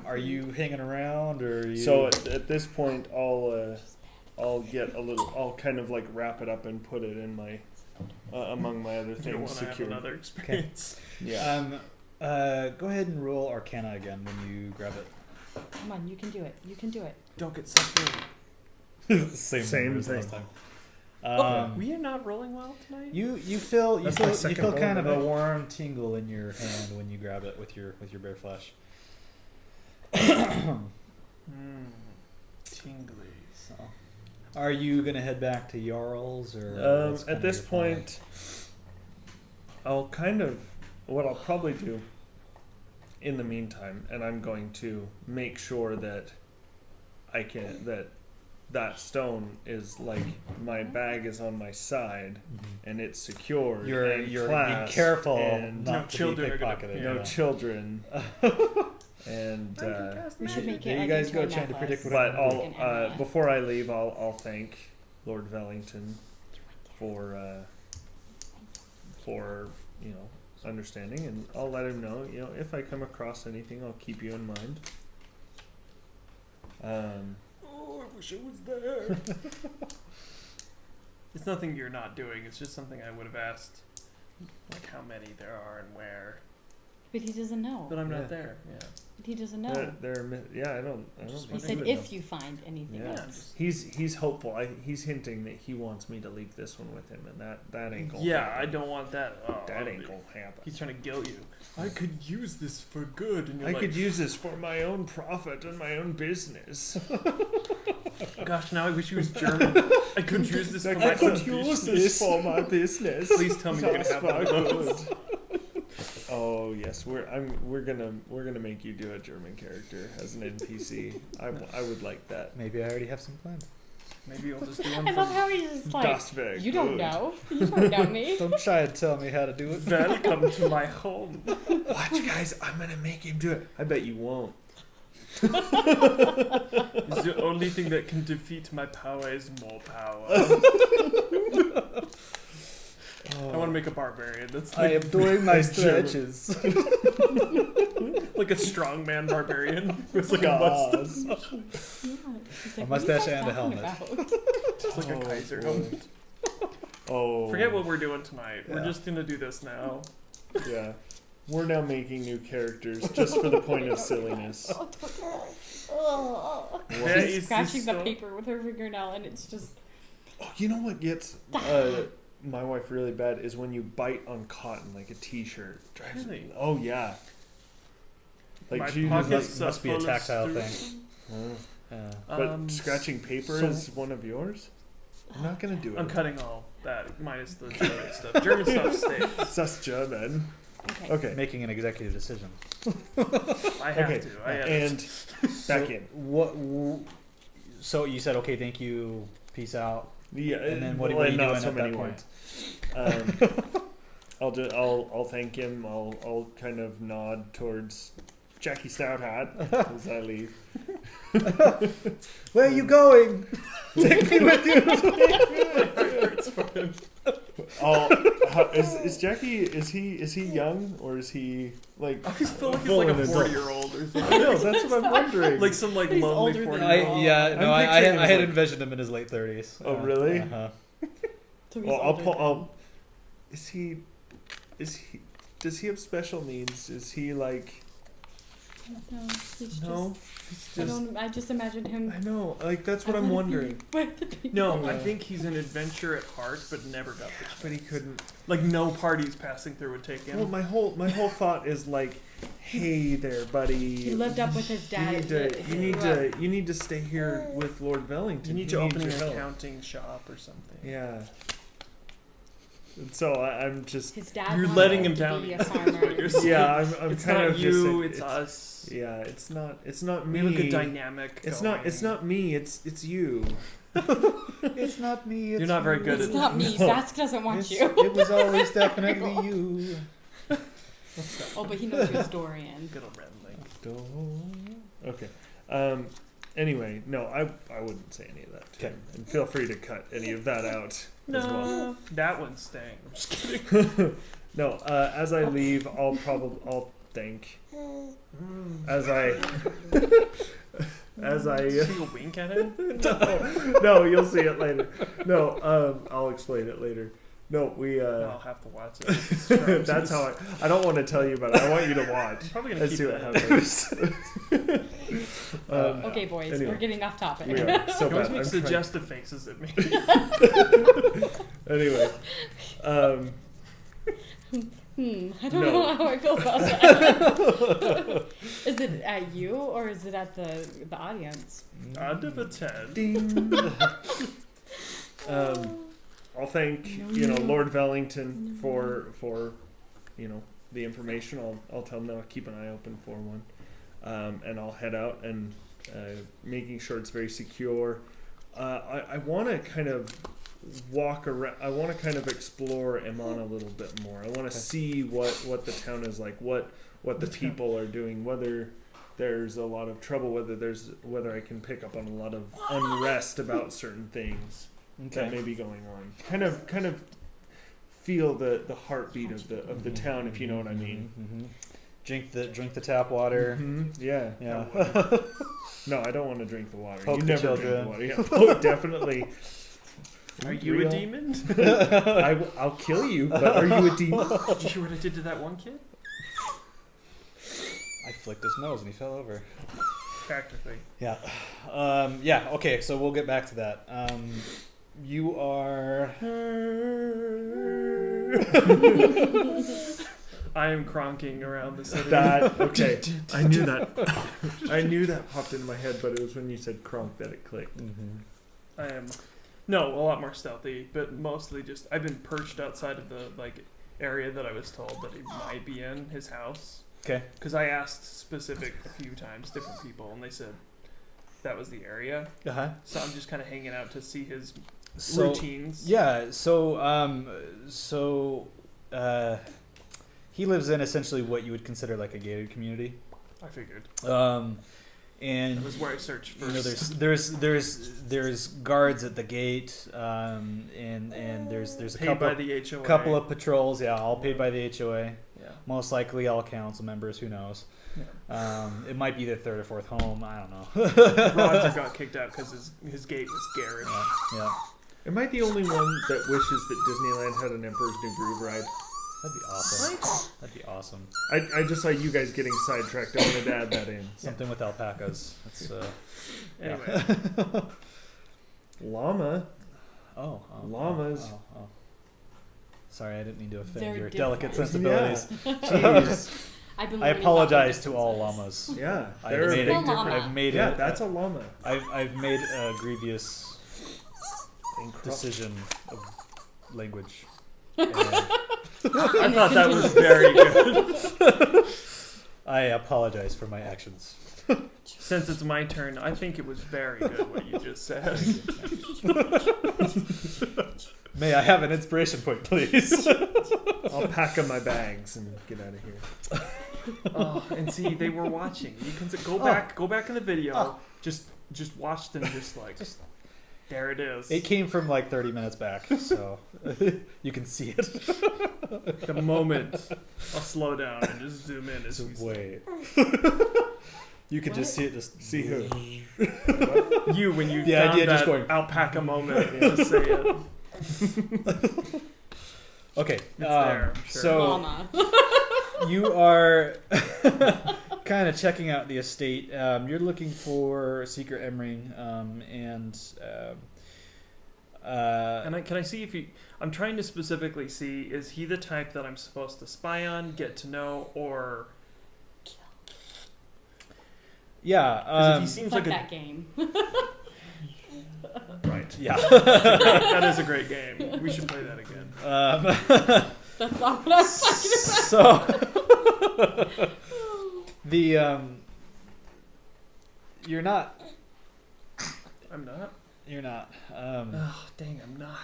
are you hanging around, or are you? So at this point, I'll get a little. I'll kind of like wrap it up and put it in my among my other You don't things want to have secured. another experience. Yeah. Go ahead and roll Arcana again when you grab it. Come on, you can do it. You can do it. Don't get sucked in. Same numbers thing. last time. We are not rolling well tonight. You feel That's my second roll kind of a today. warm tingle in your hand when you grab it with your bare flesh. Tingly. So, are you gonna head back to Jarl's, or what's At kinda this your plan? point, I'll kind of what I'll probably do in the meantime, and I'm going to make sure that that stone is like my bag is on my side and it's secured. You're and be clasped careful and No not to children be are gonna- pickpocketed. yeah. no children. And We should make it. There you like guys into go a trying to necklace. predict what but I'm Like an I'll emerald. before I leave, I'll thank Lord Wellington for understanding, and I'll let him know. If I come across anything, I'll keep you in mind. Oh, I wish I was there. It's nothing you're not doing. It's just something I would have asked, like how many there are and where. But he doesn't know. But I'm Yeah. not there. Yeah. He doesn't know. I don't Just He think said he would if you find anything Yeah. else. He's hopeful. He's hinting that he wants me to leave this one with him, and that ain't gonna Yeah, happen. I don't want that. Oh, That ain't gonna happen. He's trying to guilt you. I could use this for good, and you're I like, could use this for my own profit and my own business. gosh, now I wish he was German. I could use this for my I could own use business. this for my business. Please tell me you can Just have one of for those. good. Oh yes, we're gonna make you do a German character as an NPC. I would like that. Maybe I already have some plans. Maybe you'll just do one I for love how he's just like, Das wär you don't good. know. You don't know me. Don't try to tell me how to do it. Welcome to my home. Watch, guys, I'm gonna make him do it. I bet you won't. It's the only thing that can defeat my power is more power. I want to make a barbarian. That's I like, am doing my German. stretches. like a strongman barbarian with like a Yes. mustache. He's A like, mustache what are you and a guys helmet. talking about? Just like a Kaiser helmet. Oh. Forget what we're doing tonight. We're Yeah. just gonna do this now. Yeah. We're now making new characters just for the point of silliness. Oh. Yeah, She's he's scratching the still- paper with her fingernail, and it's just. Oh, you know what gets my wife really bad is when you bite on cotton like a t-shirt. Drives Really? Oh yeah. Like My she pockets must be a full of tactile stew. thing. But scratching paper so- is one of yours? I'm not gonna do it. I'm cutting all that minus the German stuff. German stuff stays. That's German. Okay. Okay. Making an executive decision. I have Okay. to. I have And back So in. So you said, okay, thank you, peace out. Yeah. And then what are well, you not doing so at many that point? words. I'll thank him. I'll kind of nod towards Jackie Stouthart as I leave. Where are you going? Take me with you. Is Jackie? Is he young or is he like? I always feel like full it's like an a adult? 40-year-old or I something. know. That's what I'm wondering. Like some like He's lonely older than 40-year-old. you. I picturing him had as, like- envisioned him in his late 30s. Oh, really? Uh-huh. So he's Well, older Is he? Does he have special needs? Is he like? than- No, he's No. just. He's I just. don't. I just imagined him. I know. Like that's what I I'm wanna be wondering. with the people. No, I Yeah. think he's an adventurer at heart, but never got the But he couldn't. like no parties passing through would take him. Well, my whole thought is like, hey there, buddy. He lived up with his dad. You need to stay here with Lord Wellington. you need He to needs open your an help. accounting shop or something. Yeah. And so I'm just. His dad. You're wanted letting him to down. be a That's farmer. what you're saying. Yeah, I'm It's kind not of you. just. It's us. Yeah, it's not me. We have a good dynamic. It's going. not. It's not me. It's you. It's not me. It's You're not very you. good It's at not me. No. Bask doesn't want It's- you. It was always definitely you. Oh, but he knows who's Dorian. Good old red link. Okay. Anyway, no, I wouldn't say any of that to him. And feel free to cut any of that out as well. No, that one's staying. I'm just kidding. No, as I leave, I'll thank As I See a wink at him? no, you'll see it later. No, I'll explain it later. No, we. I'll have to watch it. That's how I don't want to tell you about it. I want you to watch. I'm probably gonna and keep see what that. happens. Okay, boys, anyway. we're getting off topic. We are so He always bad. makes I'm trying- suggestive faces at me. Anyway, I don't No. know how I feel about that. Is it at you or is it at the audience? Out of a 10. ding. I'll thank Lord Vellington for the information. I'll tell him that I'll keep an eye open for one, and I'll head out and making sure it's very secure. I want to kind of walk around. I want to kind of explore Emon a little bit more. I want to see what the town is like, what the people are doing, whether there's a lot of trouble, whether I can pick up on a lot of unrest about certain things that may be going on. Kind of feel the heartbeat of the town, if you know what I mean. Drink the tap water. Yeah. No, I don't want to drink the water. Poke You the never children. drink the water. Yeah. Oh, definitely. Are you a demon? I'll kill you, but are you a demon? Did you hear what I did to that one kid? I flicked his nose and he fell over. Practically. Yeah. Okay, so we'll get back to that. You are. I am cronking around the city. Okay. I knew that. I knew that popped into my head, but it was when you said crunk that it clicked. I am, a lot more stealthy, but mostly just I've been perched outside of the area that I was told that he might be in his house. Okay. Because I asked specific a few times, different people, and they said that was the area. Uh-huh. So I'm just kind of hanging out to see his So, routines. yeah. He lives in essentially what you would consider like a gated community. I figured. And That was where I searched first. there's guards at the gate, and there's a Paid by the HOA. couple of patrols. Yeah, all paid by the HOA. Yeah. Most likely all council members. Who knows? Yeah. It might be their third or fourth home. I don't know. Roger got kicked out because his gate was garish. Yeah. Am I the only one that wishes that Disneyland had an Emperor's New Groove ride? That'd be awesome. That'd be awesome. I just saw you guys getting sidetracked. I wanted to add that in. Something with alpacas. That's Anyway, Llama. Llamas. Oh. Sorry, I didn't mean to offend They're your different. delicate sensibilities. Jeez. I've been I learning apologize about to the all differences. llamas. Yeah. I've They're a made big it. Full llama. difference. I've made Yeah, it. that's a llama. I've made a grievous decision of language. And I thought that was very good. I apologize for my actions. Since it's my turn, I think it was very good what you just said. May I have an inspiration point, please? I'll pack up my bags and get out of here. Oh, and see, they were watching. You can go back in the video. Just watch them. There it is. It came from like 30 minutes back, so you can see it. The moment I'll slow down and just zoom in as we Wait. You can just see it. Just See who? you when you The found idea that just going- alpaca moment. Just say it. Okay. It's there. Sure. So Llama. you are kind of checking out the estate. You're looking for Seeker Emrying, and Can I see if you? I'm trying to specifically see, is he the type that I'm supposed to spy on, get to know, or? yeah. 'Cause if he seems It's like like that game. Right. Yeah. that is a great game. We should play that again. That's not what I was talking about. So the you're not. I'm not. You're not. Oh dang, I'm not.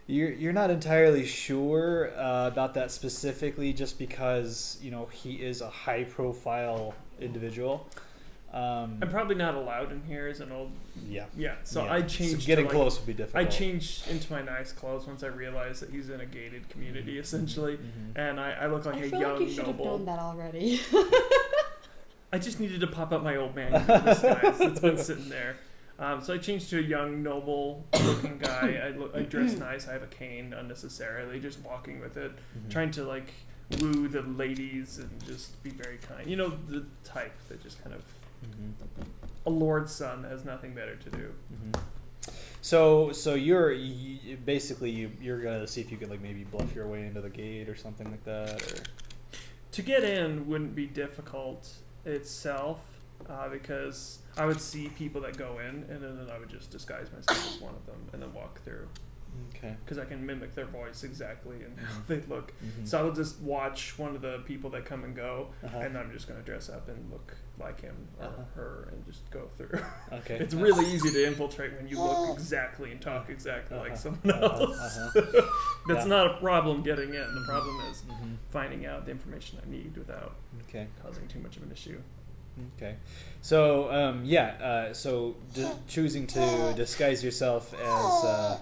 You're not entirely sure about that specifically, just because he is a high profile individual. I'm probably not allowed in here as an old. Yeah. Yeah. So Yeah. I changed. So getting to, close would be difficult. I changed into my nice clothes once I realized that he's in a gated community, essentially, Mhm. and I look like I a feel young like you should have noble. known that already. I just needed to pop up my old man disguise. It's been sitting there. So I changed to a young, noble-looking guy. I dress nice. I have a cane unnecessarily, just walking with it, trying to like woo the ladies and just be very kind. You know, the type that just kind of a lord's son that has nothing better to do. So you're basically you're gonna see if you could like maybe bluff your way into the gate or something like that, or to get in wouldn't be difficult itself, because I would see people that go in, and then I would just disguise myself as one of them and then walk through. Okay. Because I can mimic their voice exactly and how they look. So I will just watch one of the people that come and go, and I'm just going to dress up and look like him or her and just go through. Okay. It's really easy to infiltrate when you look exactly and talk exactly like someone else. That's not a problem getting in. The problem is finding out the information I need without causing too much of an issue. Okay. So, choosing to disguise yourself as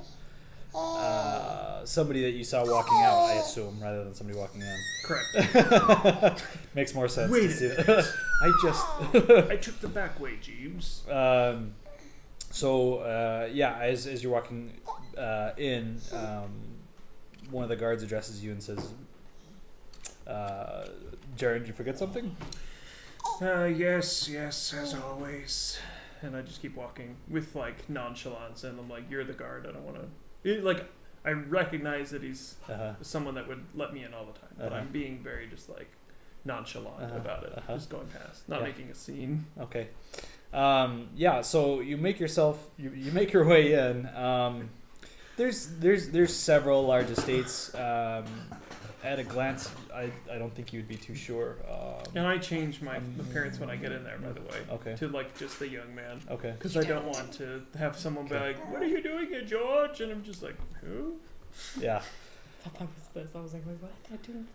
somebody that you saw walking out, I assume, rather than somebody walking in. Correct. Makes more sense. Wait to see that. I took the back way, Jeeves. As you're walking in, one of the guards addresses you and says, Jared, did you forget something? Yes, as always. And I just keep walking with like nonchalance, and I'm like, "You're the guard. I don't want to." I recognize that he's someone that would let me in all the time, but I'm being very just like nonchalant about it, just going past, not making a scene. Okay. So you make yourself, you make your way in. There's several large estates. At a glance, I don't think you would be too sure. And I change my appearance when I get in there, by the way, to like just the young man. Okay. Because I don't want to have someone be like, "What are you doing here, George?" And I'm just like, "Who?" Yeah. I thought that was this. I was like, "Wait, what? I don't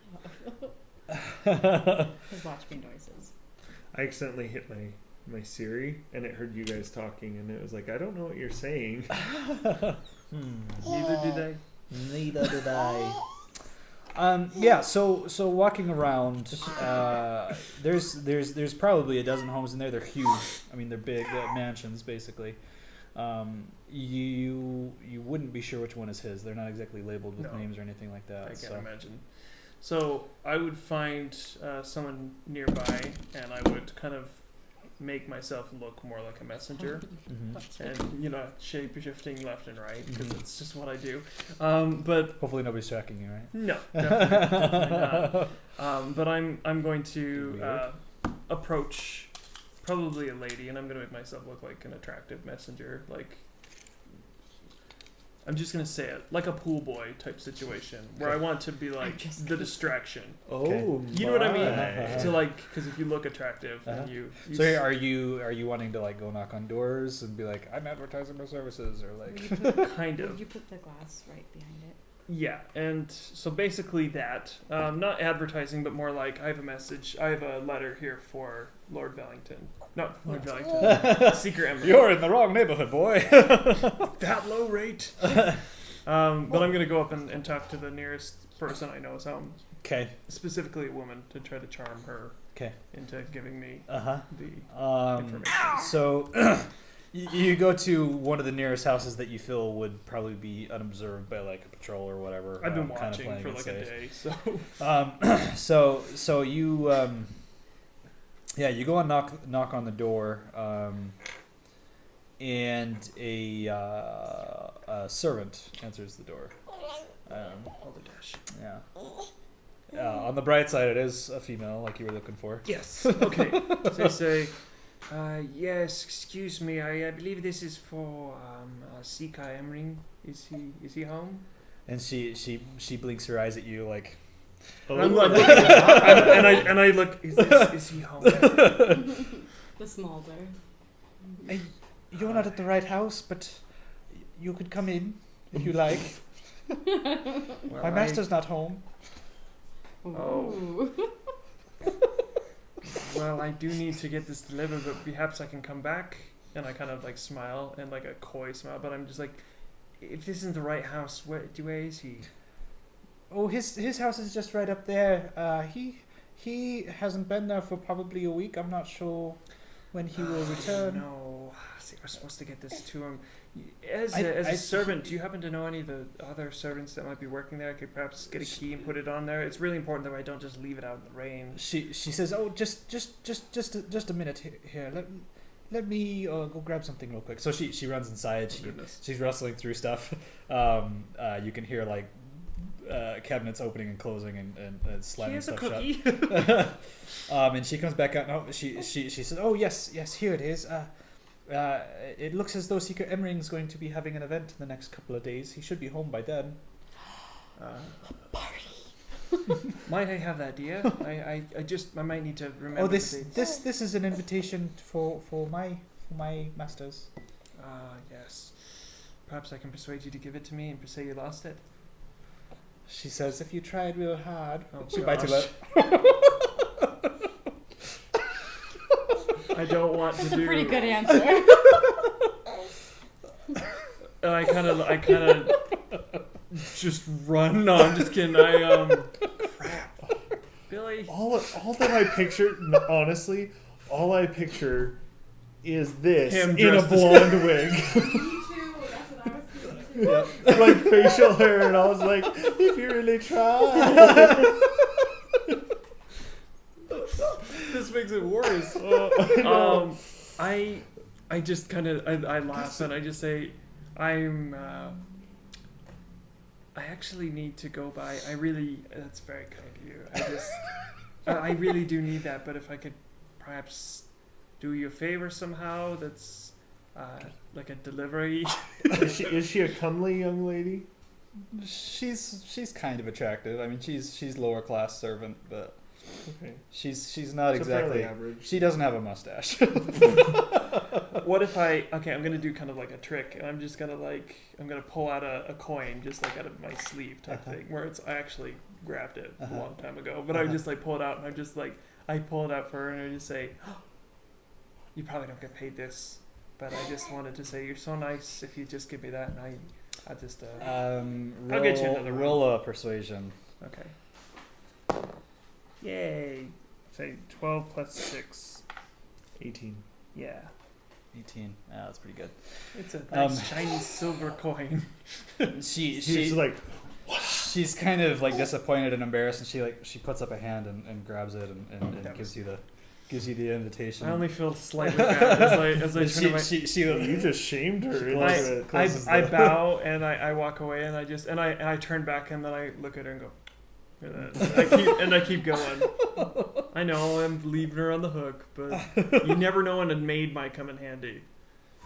know." His watch me noises. I accidentally hit my Siri, and it heard you guys talking, and it was like, I don't know what you're saying. Neither did I. So walking around, there's probably a dozen homes in there. They're huge. I mean, they're big mansions, basically. You wouldn't be sure which one is his. They're not exactly labeled with names or anything like that. I can't imagine. So I would find someone nearby, and I would kind of make myself look more like a messenger, and shape-shifting left and right, because it's just what I do. But hopefully nobody's tracking you, right? No, definitely not. But I'm going to approach probably a lady, and I'm going to make myself look like an attractive messenger, like. I'm just going to say it, like a pool boy type situation, where I want to be like the distraction. Oh, you know what I mean? To like, because if you look attractive, then you So are you wanting to like go knock on doors and be like, I'm advertising my services, or like kind of? You put the glass right behind it. Yeah, and so basically that, not advertising, but more like I have a message. I have a letter here for Lord Wellington. Not Lord Wellington. Seeker Emrying. You're in the wrong neighborhood, boy. That low rate. But I'm going to go up and talk to the nearest person I know is home. Okay. Specifically a woman, to try to charm her into giving me the information. So you go to one of the nearest houses that you feel would probably be unobserved by like a patrol or whatever. I've been watching for like a day, so. So you you go and knock on the door, and a servant answers the door. All the dash. Yeah. On the bright side, it is a female, like you were looking for. Yes. Okay. So they say, yes, excuse me. I believe this is for Seeker Emrying. Is he home? And she blinks her eyes at you like. And I'm like, and I look. Is he home? The small door. You're not at the right house, but you could come in if you like. Well, my master's not home. Oh. Well, I do need to get this delivered, but perhaps I can come back. And I kind of like smile and like a coy smile, but I'm just like, if this isn't the right house, where is he? Oh, his house is just right up there. He hasn't been there for probably a week. I'm not sure when he will return. No, see, we're supposed to get this to him. As a servant, do you happen to know any of the other servants that might be working there? I could perhaps get a key and put it on there. It's really important that I don't just leave it out in the rain. She says, "Oh, just a minute here. Let me go grab something real quick." So she runs inside. She's rustling through stuff. You can hear like cabinets opening and closing and slamming stuff shut. And she comes back out. No, she says, "Oh yes, here it is. It looks as though Seeker Emrying is going to be having an event in the next couple of days. He should be home by then." A party. Might I have that, dear? I might need to remember. Oh, this is an invitation for my masters. Yes. Perhaps I can persuade you to give it to me and say you lost it. She says, "If you tried real hard." Oh, she bites her lip. I don't want to do. That's a pretty good answer. And I kind of just run. No, I'm just kidding. Crap. Billy. All that I picture, honestly, all I picture is this Him in a dressed blonde wig. Me too. That's what I was thinking too. Like facial hair, and I was like, if you really try. This makes it worse. I just kind of I laugh and I just say I actually need to go by. That's very kind of you. I really do need that, but if I could perhaps do you a favor somehow, that's like a delivery. Is she a comely young lady? She's kind of attractive. I mean, she's lower class servant, but okay. She's not So exactly fairly average. She doesn't have a mustache. What if I'm gonna do kind of like a trick, and I'm just gonna I'm gonna pull out a coin just like out of my sleeve type thing, where I actually grabbed it a long time ago, but I just like pull it out, and I'm just like, I pull it out for her, and I just say, oh, you probably don't get paid this, but I just wanted to say you're so nice if you just give me that, and I just I'll get you another roll a persuasion. Okay. Yay. Say 12 plus 6. 18. Yeah. 18. Yeah, that's pretty good. It's a nice shiny silver coin. She's like, she's kind of like disappointed and embarrassed, and she puts up a hand and grabs it and gives you the invitation. I only feel slightly bad as I turn to you just shamed her. I bow and I walk away, and I turn back, and then I look at her and go, I keep going. I know I'm leaving her on the hook, but you never know when a maid might come in handy.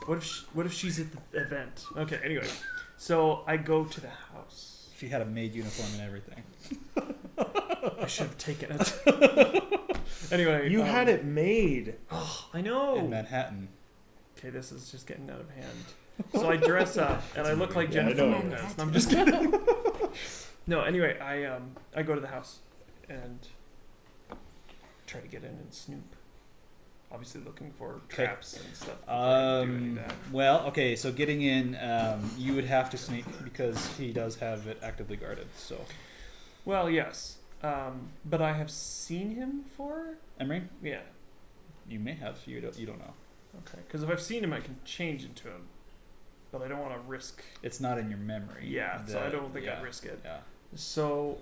What if she's at the event? Okay, anyway, so I go to the house. She had a maid uniform and everything. I should have taken it. Anyway, you had it made. Oh, I know. In Manhattan. Okay, this is just getting out of hand. So I dress up and I look like Jennifer I Lopez. I'm just kidding. No, anyway, I go to the house and try to get in and snoop. Obviously looking for traps and stuff. before I do any of that. Well, okay, so getting in, you would have to sneak because he does have it actively guarded. So, Well, yes, but I have seen him before. Emrying, Yeah, you may have. You don't know. okay. Because if I've seen him, I can change into him, but I don't want to risk. It's not in your memory. Yeah, so I don't think I'd risk it. Yeah. So,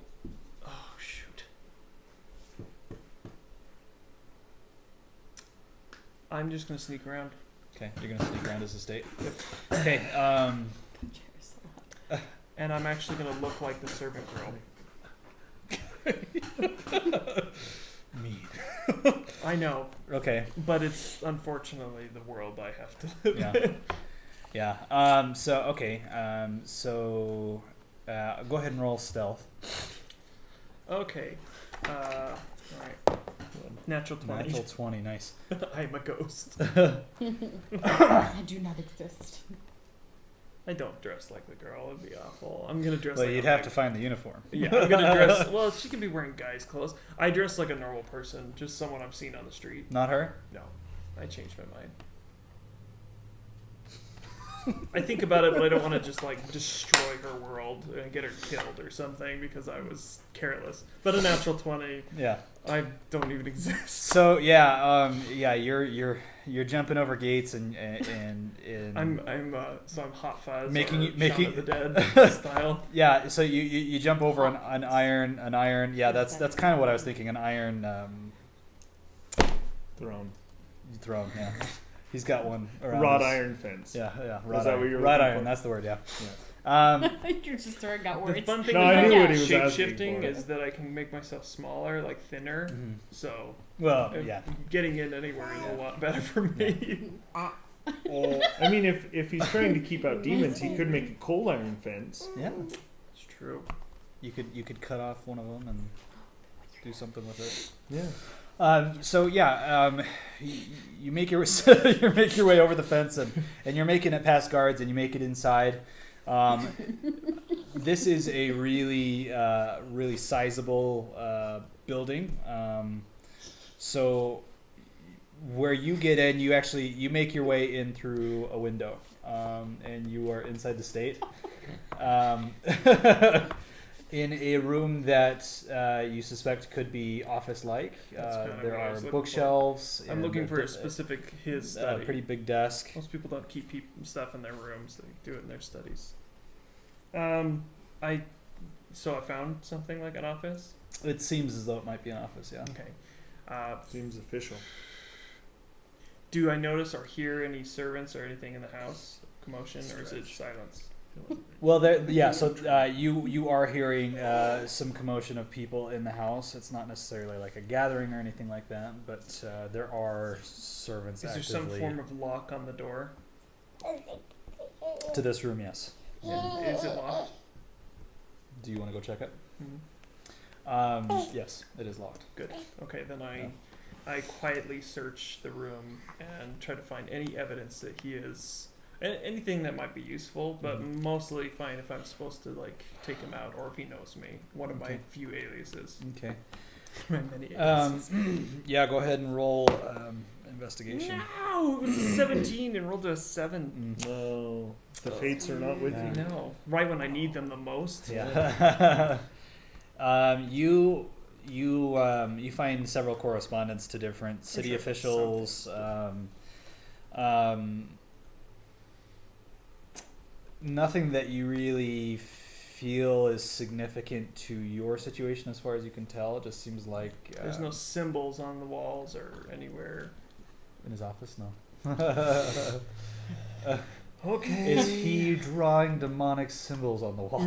oh shoot. I'm just gonna sneak around. Okay, you're gonna sneak around his estate. Okay. And I'm actually gonna look like the servant girl. Mean. I know, Okay. but it's unfortunately the world I have to live Yeah. in. Yeah. So okay. So go ahead and roll stealth. Okay. Alright. Natural 20. Natural 20. Nice. I'm a ghost. I do not exist. I don't dress like the girl. It'd be awful. I'm gonna dress Well, like you'd a have to find the uniform. Yeah, I'm gonna dress. Well, she can be wearing guys' clothes. I dress like a normal person, just someone I've seen on the street. Not her. No, I changed my mind. I think about it, but I don't want to just like destroy her world and get her killed or something because I was careless. But a natural 20, Yeah. I don't even exist. So you're jumping over gates and I'm hot fuzz. Making or making Shaun of the Dead style. Yeah, so you jump over an iron. Yeah, that's kind of what I was thinking. An iron throne. Yeah, he's got one around Wrought his- iron fence. Yeah. Was that what you were Wrought looking iron. for? That's the word. Yeah. You're just throwing out The words. fun thing No, I knew about what he was shape asking shifting for. is that I can make myself smaller, like thinner. Mhm. So Well, if yeah. getting in anywhere is a lot better for me. I mean, if he's trying to keep out demons, he could make a cold iron fence. Yeah. It's true. You could cut off one of them and do something with it. Yeah. You make your you make your way over the fence and you're making it past guards and you make it inside. This is a really sizable building. So where you get in, you make your way in through a window, and you are inside the state. In a room that you suspect could be office-like. That's kinda There what I are was looking bookshelves. I'm and looking for a a specific his a study. pretty big desk. Most people don't keep stuff in their rooms; they do it in their studies. I found something like an office. It seems as though it might be an office. Yeah. Okay. Seems official. Do I notice or hear any servants or anything in the house? Commotion, or is it silence? Well, so you are hearing some commotion of people in the house. It's not necessarily like a gathering or anything like that, but there are servants Is there actively some form of lock on the door? to this room. Yes. And is it locked? Do you want to go check it? Mm-hmm. Yes, it is locked. Good. Okay, then I quietly search the room and try to find any evidence that he is anything that might be useful, but Mhm. mostly find if I'm supposed to like take him out or if he knows me. One of my Okay. few aliases. Okay. My many aliases. Yeah, go ahead and roll investigation. No, it was a 17 and rolled a 7. No, the fates are not with I you. know. Right when I need them the most. Yeah. You find several correspondence to different city sure officials. Nothing that you really feel is significant to your situation as far as you can tell. It just seems like There's no symbols on the walls or anywhere. in his office. No. Okay. Is he drawing demonic symbols on the walls?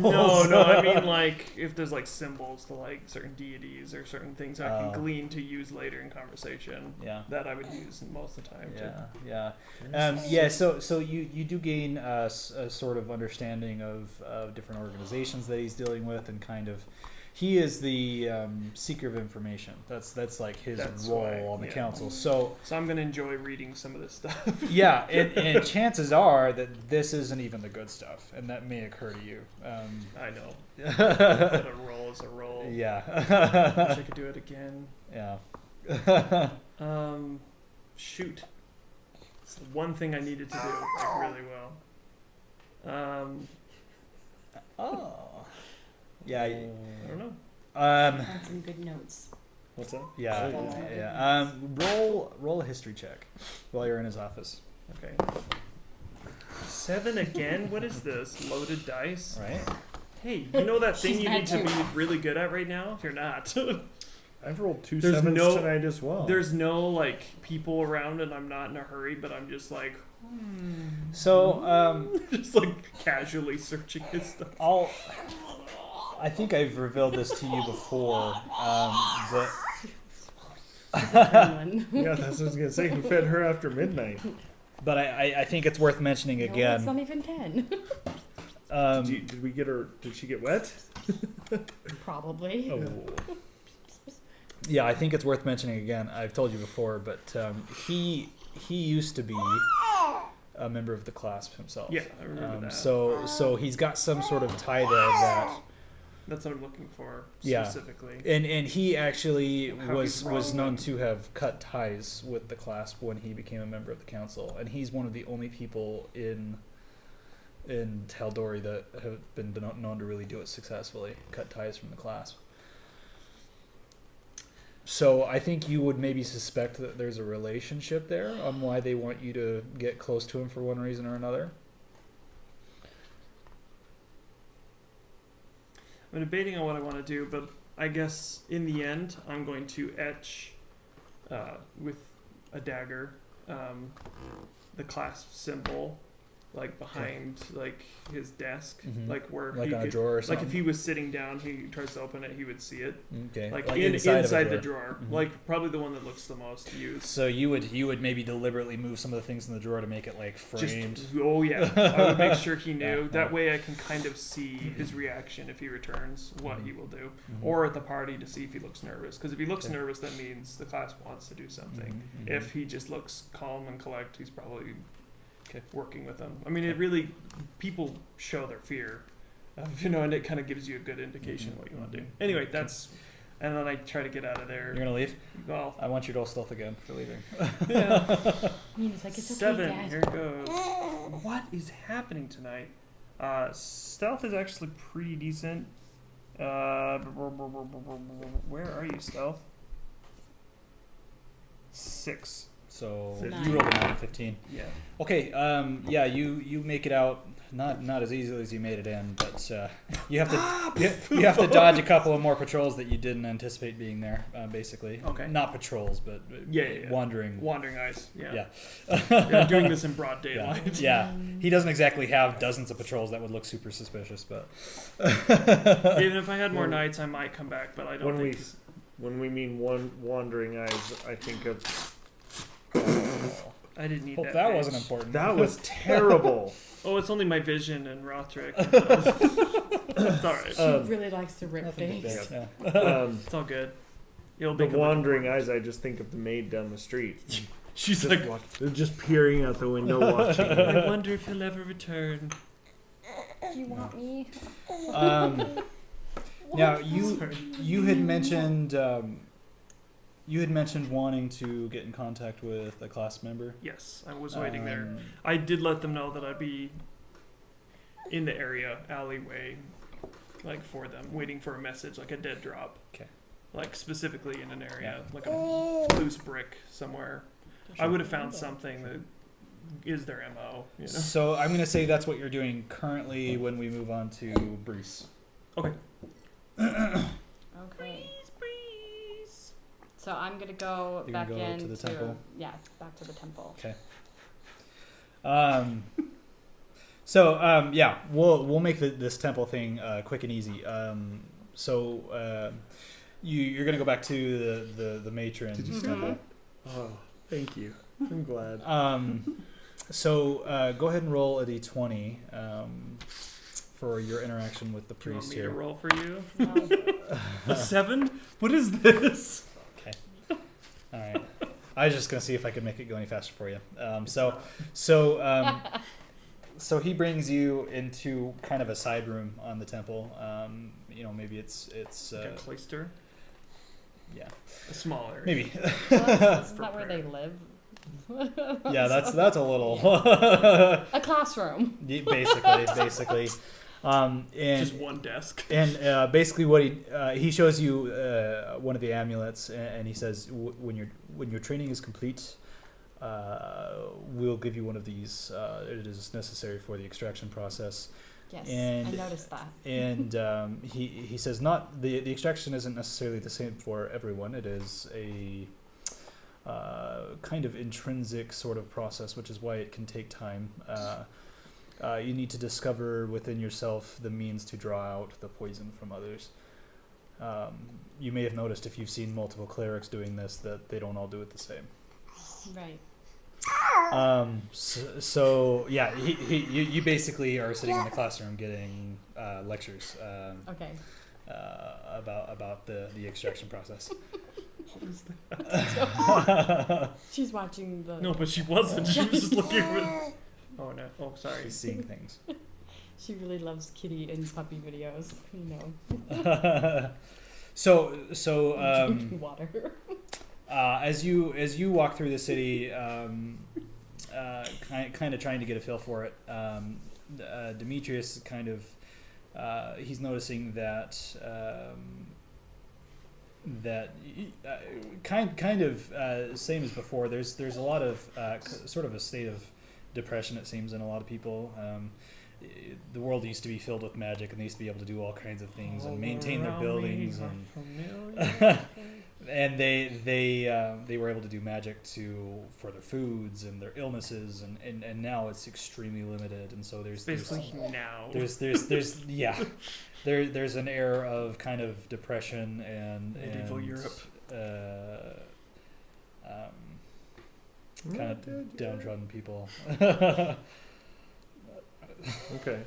No, I mean like if there's like symbols to like certain deities or certain things I can Oh. glean to use later in conversation Yeah. that I would use most of the time. Yeah. So you do gain a sort of understanding of different organizations that he's dealing with, and kind of, he is the seeker of information. That's like his That's role why, on the yeah. council. So So I'm gonna enjoy reading some of this stuff. yeah, and chances are that this isn't even the good stuff, and that may occur to you. I know. But a roll is a roll. Yeah. Wish I could do it again. Yeah. Shoot. It's the one thing I needed to do like really well. Oh. Yeah. I don't know. Had some good notes. What's that? Yeah. Oh, Yeah. Roll a history check while you're in his office. Okay. 7 again? What is this? Loaded dice? Right. Hey, you know that thing She's you mad need to too. be really good at right now? You're not. I've rolled 2 There's 7s no- tonight as well. There's no like people around and I'm not in a hurry, but I'm just like So just like casually searching his stuff. I think I've revealed this to you before. But Yeah, that's what I was gonna say. Who fed her after midnight? but I think it's worth mentioning No, it's again. not even 10. Did we get her? Did she get wet? Probably. Oh, Yeah, I think it's worth mentioning again. I've told you before, but he used to be a member of the clasp himself. Yeah, I remember that. So he's got some sort of tie there that, That's what I'm looking for Yeah. specifically. and he actually How he's was wrong. known to have cut ties with the clasp when he became a member of the council, and he's one of the only people in in Tal'Dorei that have been known to really do it successfully, cut ties from the clasp. So I think you would maybe suspect that there's a relationship there on why they want you to get close to him for one reason or another. I'm debating on what I want to do, but I guess in the end, I'm going to etch with a dagger the clasp symbol, like behind like his desk, like where Like he on could, a drawer or like something. if he was sitting down, he tries to open it, he would see it. Okay. Like, inside the drawer, Mhm. like probably the one that looks the most used. So you would maybe deliberately move some of the things in the drawer to make it like framed. Oh yeah, I would make sure he knew. Yeah, that yeah. way I can kind of see his reaction if he returns, what he will do. Mhm. Or at the party to see if he looks nervous. Because if he looks Okay. nervous, that means the class wants to do something. Mhm, mhm. If he just looks calm and collect, he's probably Okay. working with them. I mean, it Okay. really, people show their fear, and it kind of gives you a good indication Mhm, what you want to do. mhm. Anyway, Okay. that's, and then I try to get out of there. You're gonna leave? Well, I want you to roll stealth again for leaving. yeah. I mean, it's like, it's okay, 7, Dad. here it goes. What is happening tonight? Stealth is actually pretty decent. Where are you, Stealth? 6. So Nice. you rolled a 9, 15. Yeah. Okay, yeah, you make it out not as easily as you made it in, but you have to you have to dodge a couple of more patrols that you didn't anticipate being there, basically. Okay. Not patrols, but Yeah. wandering. Wandering eyes. Yeah. Yeah. I'm doing this in broad Yeah. daylight. Yeah. He doesn't exactly have dozens of patrols that would look super suspicious, but Even if I had more Well, nights, I might come back, but I don't When think. when we mean wandering eyes, I think of I didn't need hope that. that page. wasn't important. that was terrible. Oh, it's only my vision and Rothric. It's alright. She really likes to rip Nothing big. things. Yeah. It's all good. It'll The become a wandering performance. eyes, I just think of the maid down the street. She's Just like, they're just peering out the window watching. I wonder if he'll ever return. Do you want me? Now Sorry. you had mentioned wanting to get in contact with a class member. Yes, I was waiting there. Um, I did let them know that I'd be in the area, alleyway, like for them, waiting for a message, like a dead drop. Okay. Like specifically in an area, Yeah. like a loose brick somewhere. I would have found something that is their MO, you know? So I'm gonna say that's what you're doing currently when we move on to Brise. Okay. Okay. So I'm gonna go You're back gonna go to into the temple? Yeah, back to the temple. Yeah, we'll make this temple thing quick and easy. You're gonna go back to the matron Did you say temple. Oh, thank you. I'm glad. Go ahead and roll a d20 for your interaction with the Do you want priest me to here. roll for you? No. A 7? What is this? All right. I was just gonna see if I could make it go any faster for you. So he brings you into kind of a side room on the temple. Maybe it's Like a cloister? yeah, A small area. maybe. Isn't that where they live? Yeah, that's a little A classroom. basically. And Just one desk. and basically what he shows you one of the amulets, and he says when your training is complete, we'll give you one of these. It is necessary for the extraction process. Yes, And- I noticed that. And he says not the extraction isn't necessarily the same for everyone. It is a kind of intrinsic sort of process, which is why it can take time. You need to discover within yourself the means to draw out the poison from others. You may have noticed if you've seen multiple clerics doing this that they don't all do it the same. Right. You basically are sitting in the classroom getting lectures Okay. about the extraction process. She's watching the. No, but she wasn't. She was just looking for. Oh no! Oh, sorry. She's seeing things. She really loves kitty and puppy videos. You know. Drinking water. As you walk through the city, kind of trying to get a feel for it, Demetrius kind of he's noticing that kind of same as before. There's a lot of sort of a state of depression, it seems, in a lot of people. The world used to be filled with magic, and they used to be able to do all kinds of things and maintain their buildings, and they were able to do magic for their foods and their illnesses, and now it's extremely limited. And so there's there's an air of kind of depression and medieval Europe, kind of downtrodden people. Okay,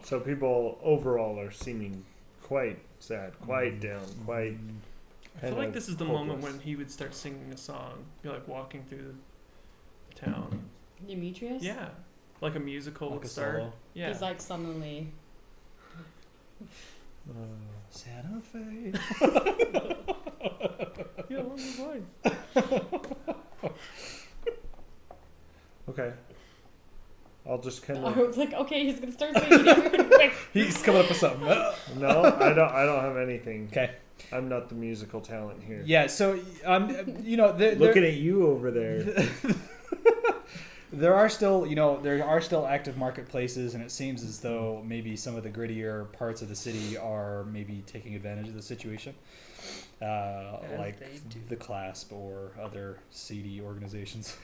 so people overall are seeming quite sad, quite down, quite. I feel like this is the moment when he would start singing a song, be like walking through the town. Demetrius? Yeah, like a musical Like would a start. solo. Yeah, He's like suddenly. Santa Fe. yeah, along the line. Okay. I'll just kind I of. was like, okay, he's gonna start singing it. He's coming up with something. No, I don't have anything. Okay. I'm not the musical talent here. Yeah. So Looking at you over there. there are still active marketplaces, and it seems as though maybe some of the grittier parts of the city are maybe taking advantage of the situation, like the Clasp or other seedy organizations.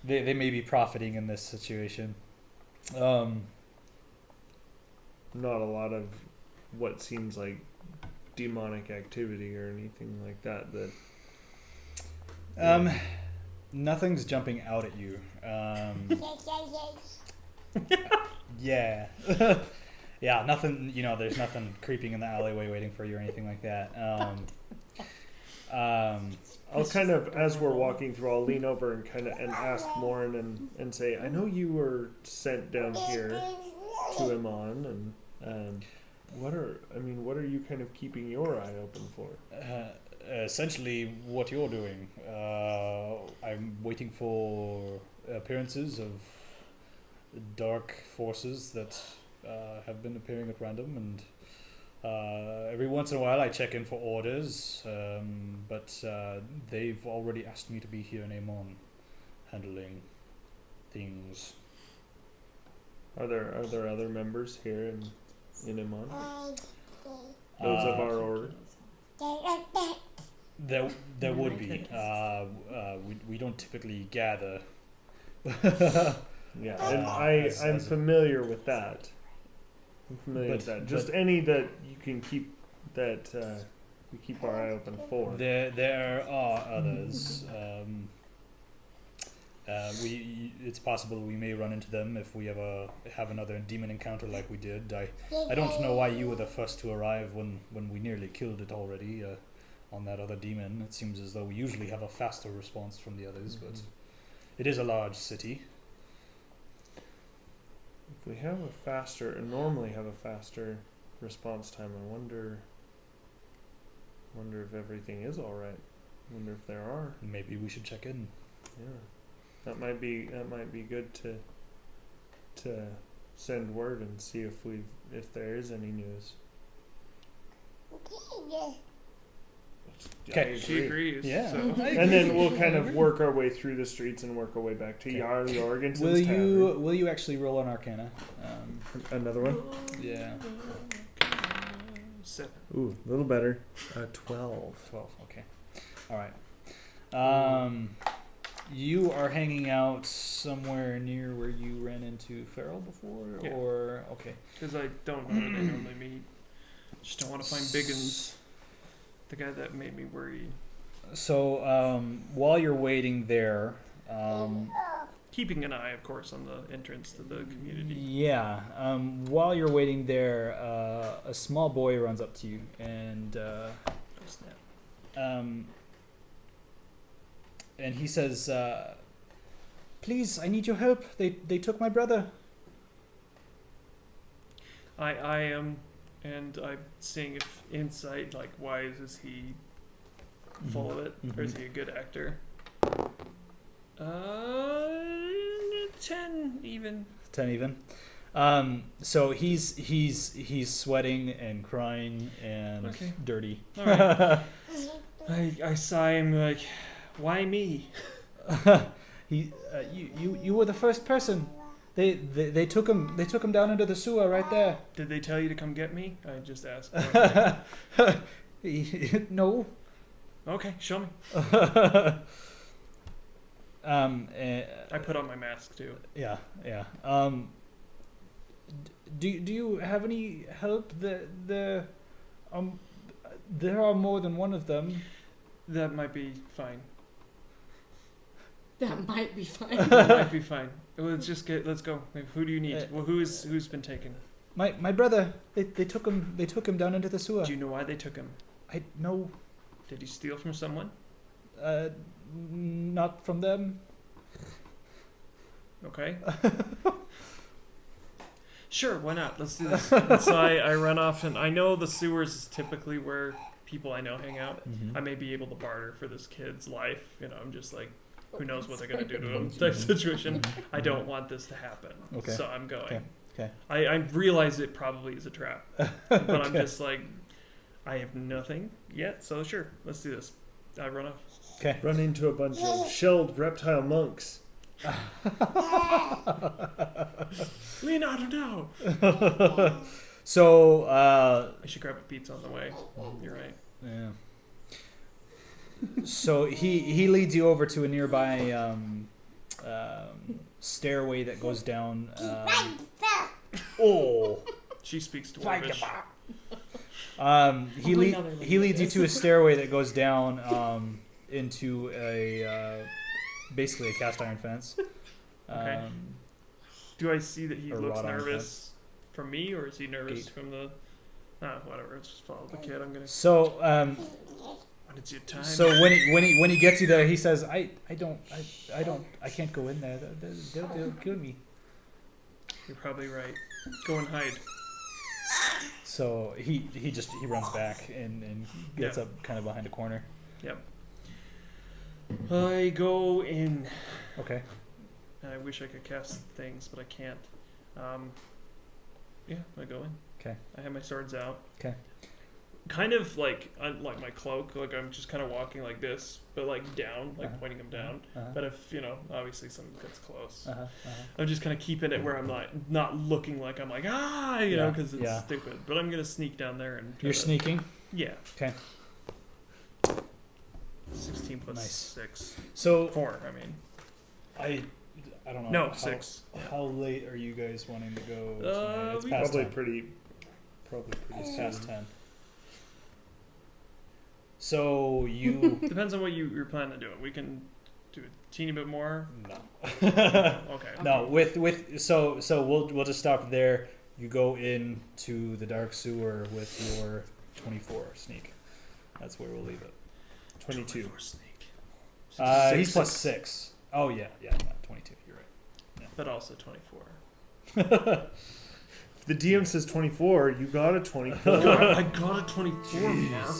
They may be profiting in this situation. Not a lot of what seems like demonic activity or anything like that. Nothing's jumping out at you. Yeah. Yeah, nothing, there's nothing creeping in the alleyway waiting for you or anything like that. I'll kind of, as we're walking through, I'll lean over and and ask Lauren and say, I know you were sent down here to Emon, and what are you kind of keeping your eye open for? Essentially what you're doing. I'm waiting for appearances of dark forces that have been appearing at random, and every once in a while I check in for orders, but they've already asked me to be here in Emon handling things. Are there other members here in Emon? Those of our order? There would be. We don't typically gather. Yeah, and I'm familiar with that. Just any that you can keep that we keep our eye open for. There are others. It's possible we may run into them if we ever have another demon encounter like we did. I don't know why you were the first to arrive when we nearly killed it already on that other demon. It seems as though we usually have a faster response from the others, but it is a large city. If we normally have a faster response time, I wonder if everything is all right. I wonder if there are. Maybe we should check in. Yeah, that might be good to send word and see if there is any news. Okay, she agrees. Yeah, So. And then we'll kind of work our way through the streets and work our way back to Jarl Jorgensen's tavern. Will you actually roll an Arcana? Another one? Yeah. 7. Ooh, a little better. 12. 12. Okay. All right. You are hanging out somewhere near where you ran into Farrell before, or okay? Because I don't know where they normally meet. Just don't want to find Biggins, the guy that made me worry. So while you're waiting there, keeping an eye, of course, on the entrance to the community. Yeah. While you're waiting there, a small boy runs up to you and and he says, "Please, I need your help. They took my brother." I am, and I'm seeing if insight, like, why is he full of it, or is he a good actor? 10 even. 10 even. So he's sweating and crying and Okay. dirty. All right. I sigh. I'm like, why me? You were the first person. They took him down into the sewer right there. Did they tell you to come get me? I just asked. No. Okay, show me. I put on my mask too. Yeah. Do you have any help? There are more than one of them. That might be fine. That might be fine. That might be fine. Let's go. Who do you need? Well, who's been taken? My brother. They took him down into the sewer. Do you know why they took him? I no. Did he steal from someone? Not from them. Okay. Sure, why not? Let's do this. And so I run off, and I know the sewers is typically where people I know hang out. Mm-hmm. I may be able to barter for this kid's life. You know, I'm just like, who knows what they're gonna do to him type situation. I don't want this to happen. Okay. So I'm going. Okay. I realize it probably is a trap, but I'm Okay. just like, I have nothing yet. So sure, let's do this. I run off. Okay. Run into a bunch of shelled reptile monks. Leonardo, no. So I should grab a pizza on the way. You're right. yeah. So he leads you over to a nearby stairway that goes down. She speaks Dwarvish. He leads you to a stairway that goes down into a basically a cast iron fence. Okay. Do I see that he Or looks wrought iron nervous from me, or is he nervous Gate. from the? Whatever. Let's just follow the kid. I'm gonna. So When it's your time. so when he gets you there, he says, I can't go in there. They'll kill me. You're probably right. Go and hide. So he runs back and gets Yeah. up kind of behind a corner. Yep. I go in. Okay. I wish I could cast things, but I can't. Yeah, I go in. Okay. I have my swords out. Okay. Kind of like my cloak, like I'm just kind of walking like this, but like down, like pointing them down. But if obviously someone gets close, I'm just kind of keeping it where I'm not looking like I'm like you know, because it's stupid. But I'm gonna sneak down there and. You're sneaking. Yeah. Okay. 16 plus Nice. 6. So 4. I mean. I don't know. No, how, 6. Yeah. How late are you guys wanting to go? Tonight? It's we- past Probably 10. pretty It's soon. past 10. So you Depends on what you're planning to do. We can do a teeny bit more. no. Okay. No, with so we'll just stop there. You go into the dark sewer with your 24 sneak. That's where we'll leave it. 22. 24 sneak. He's plus 6. Oh yeah, 22. You're right. But also 24. If the DM says 24, you got a 24. I got a 24 mark.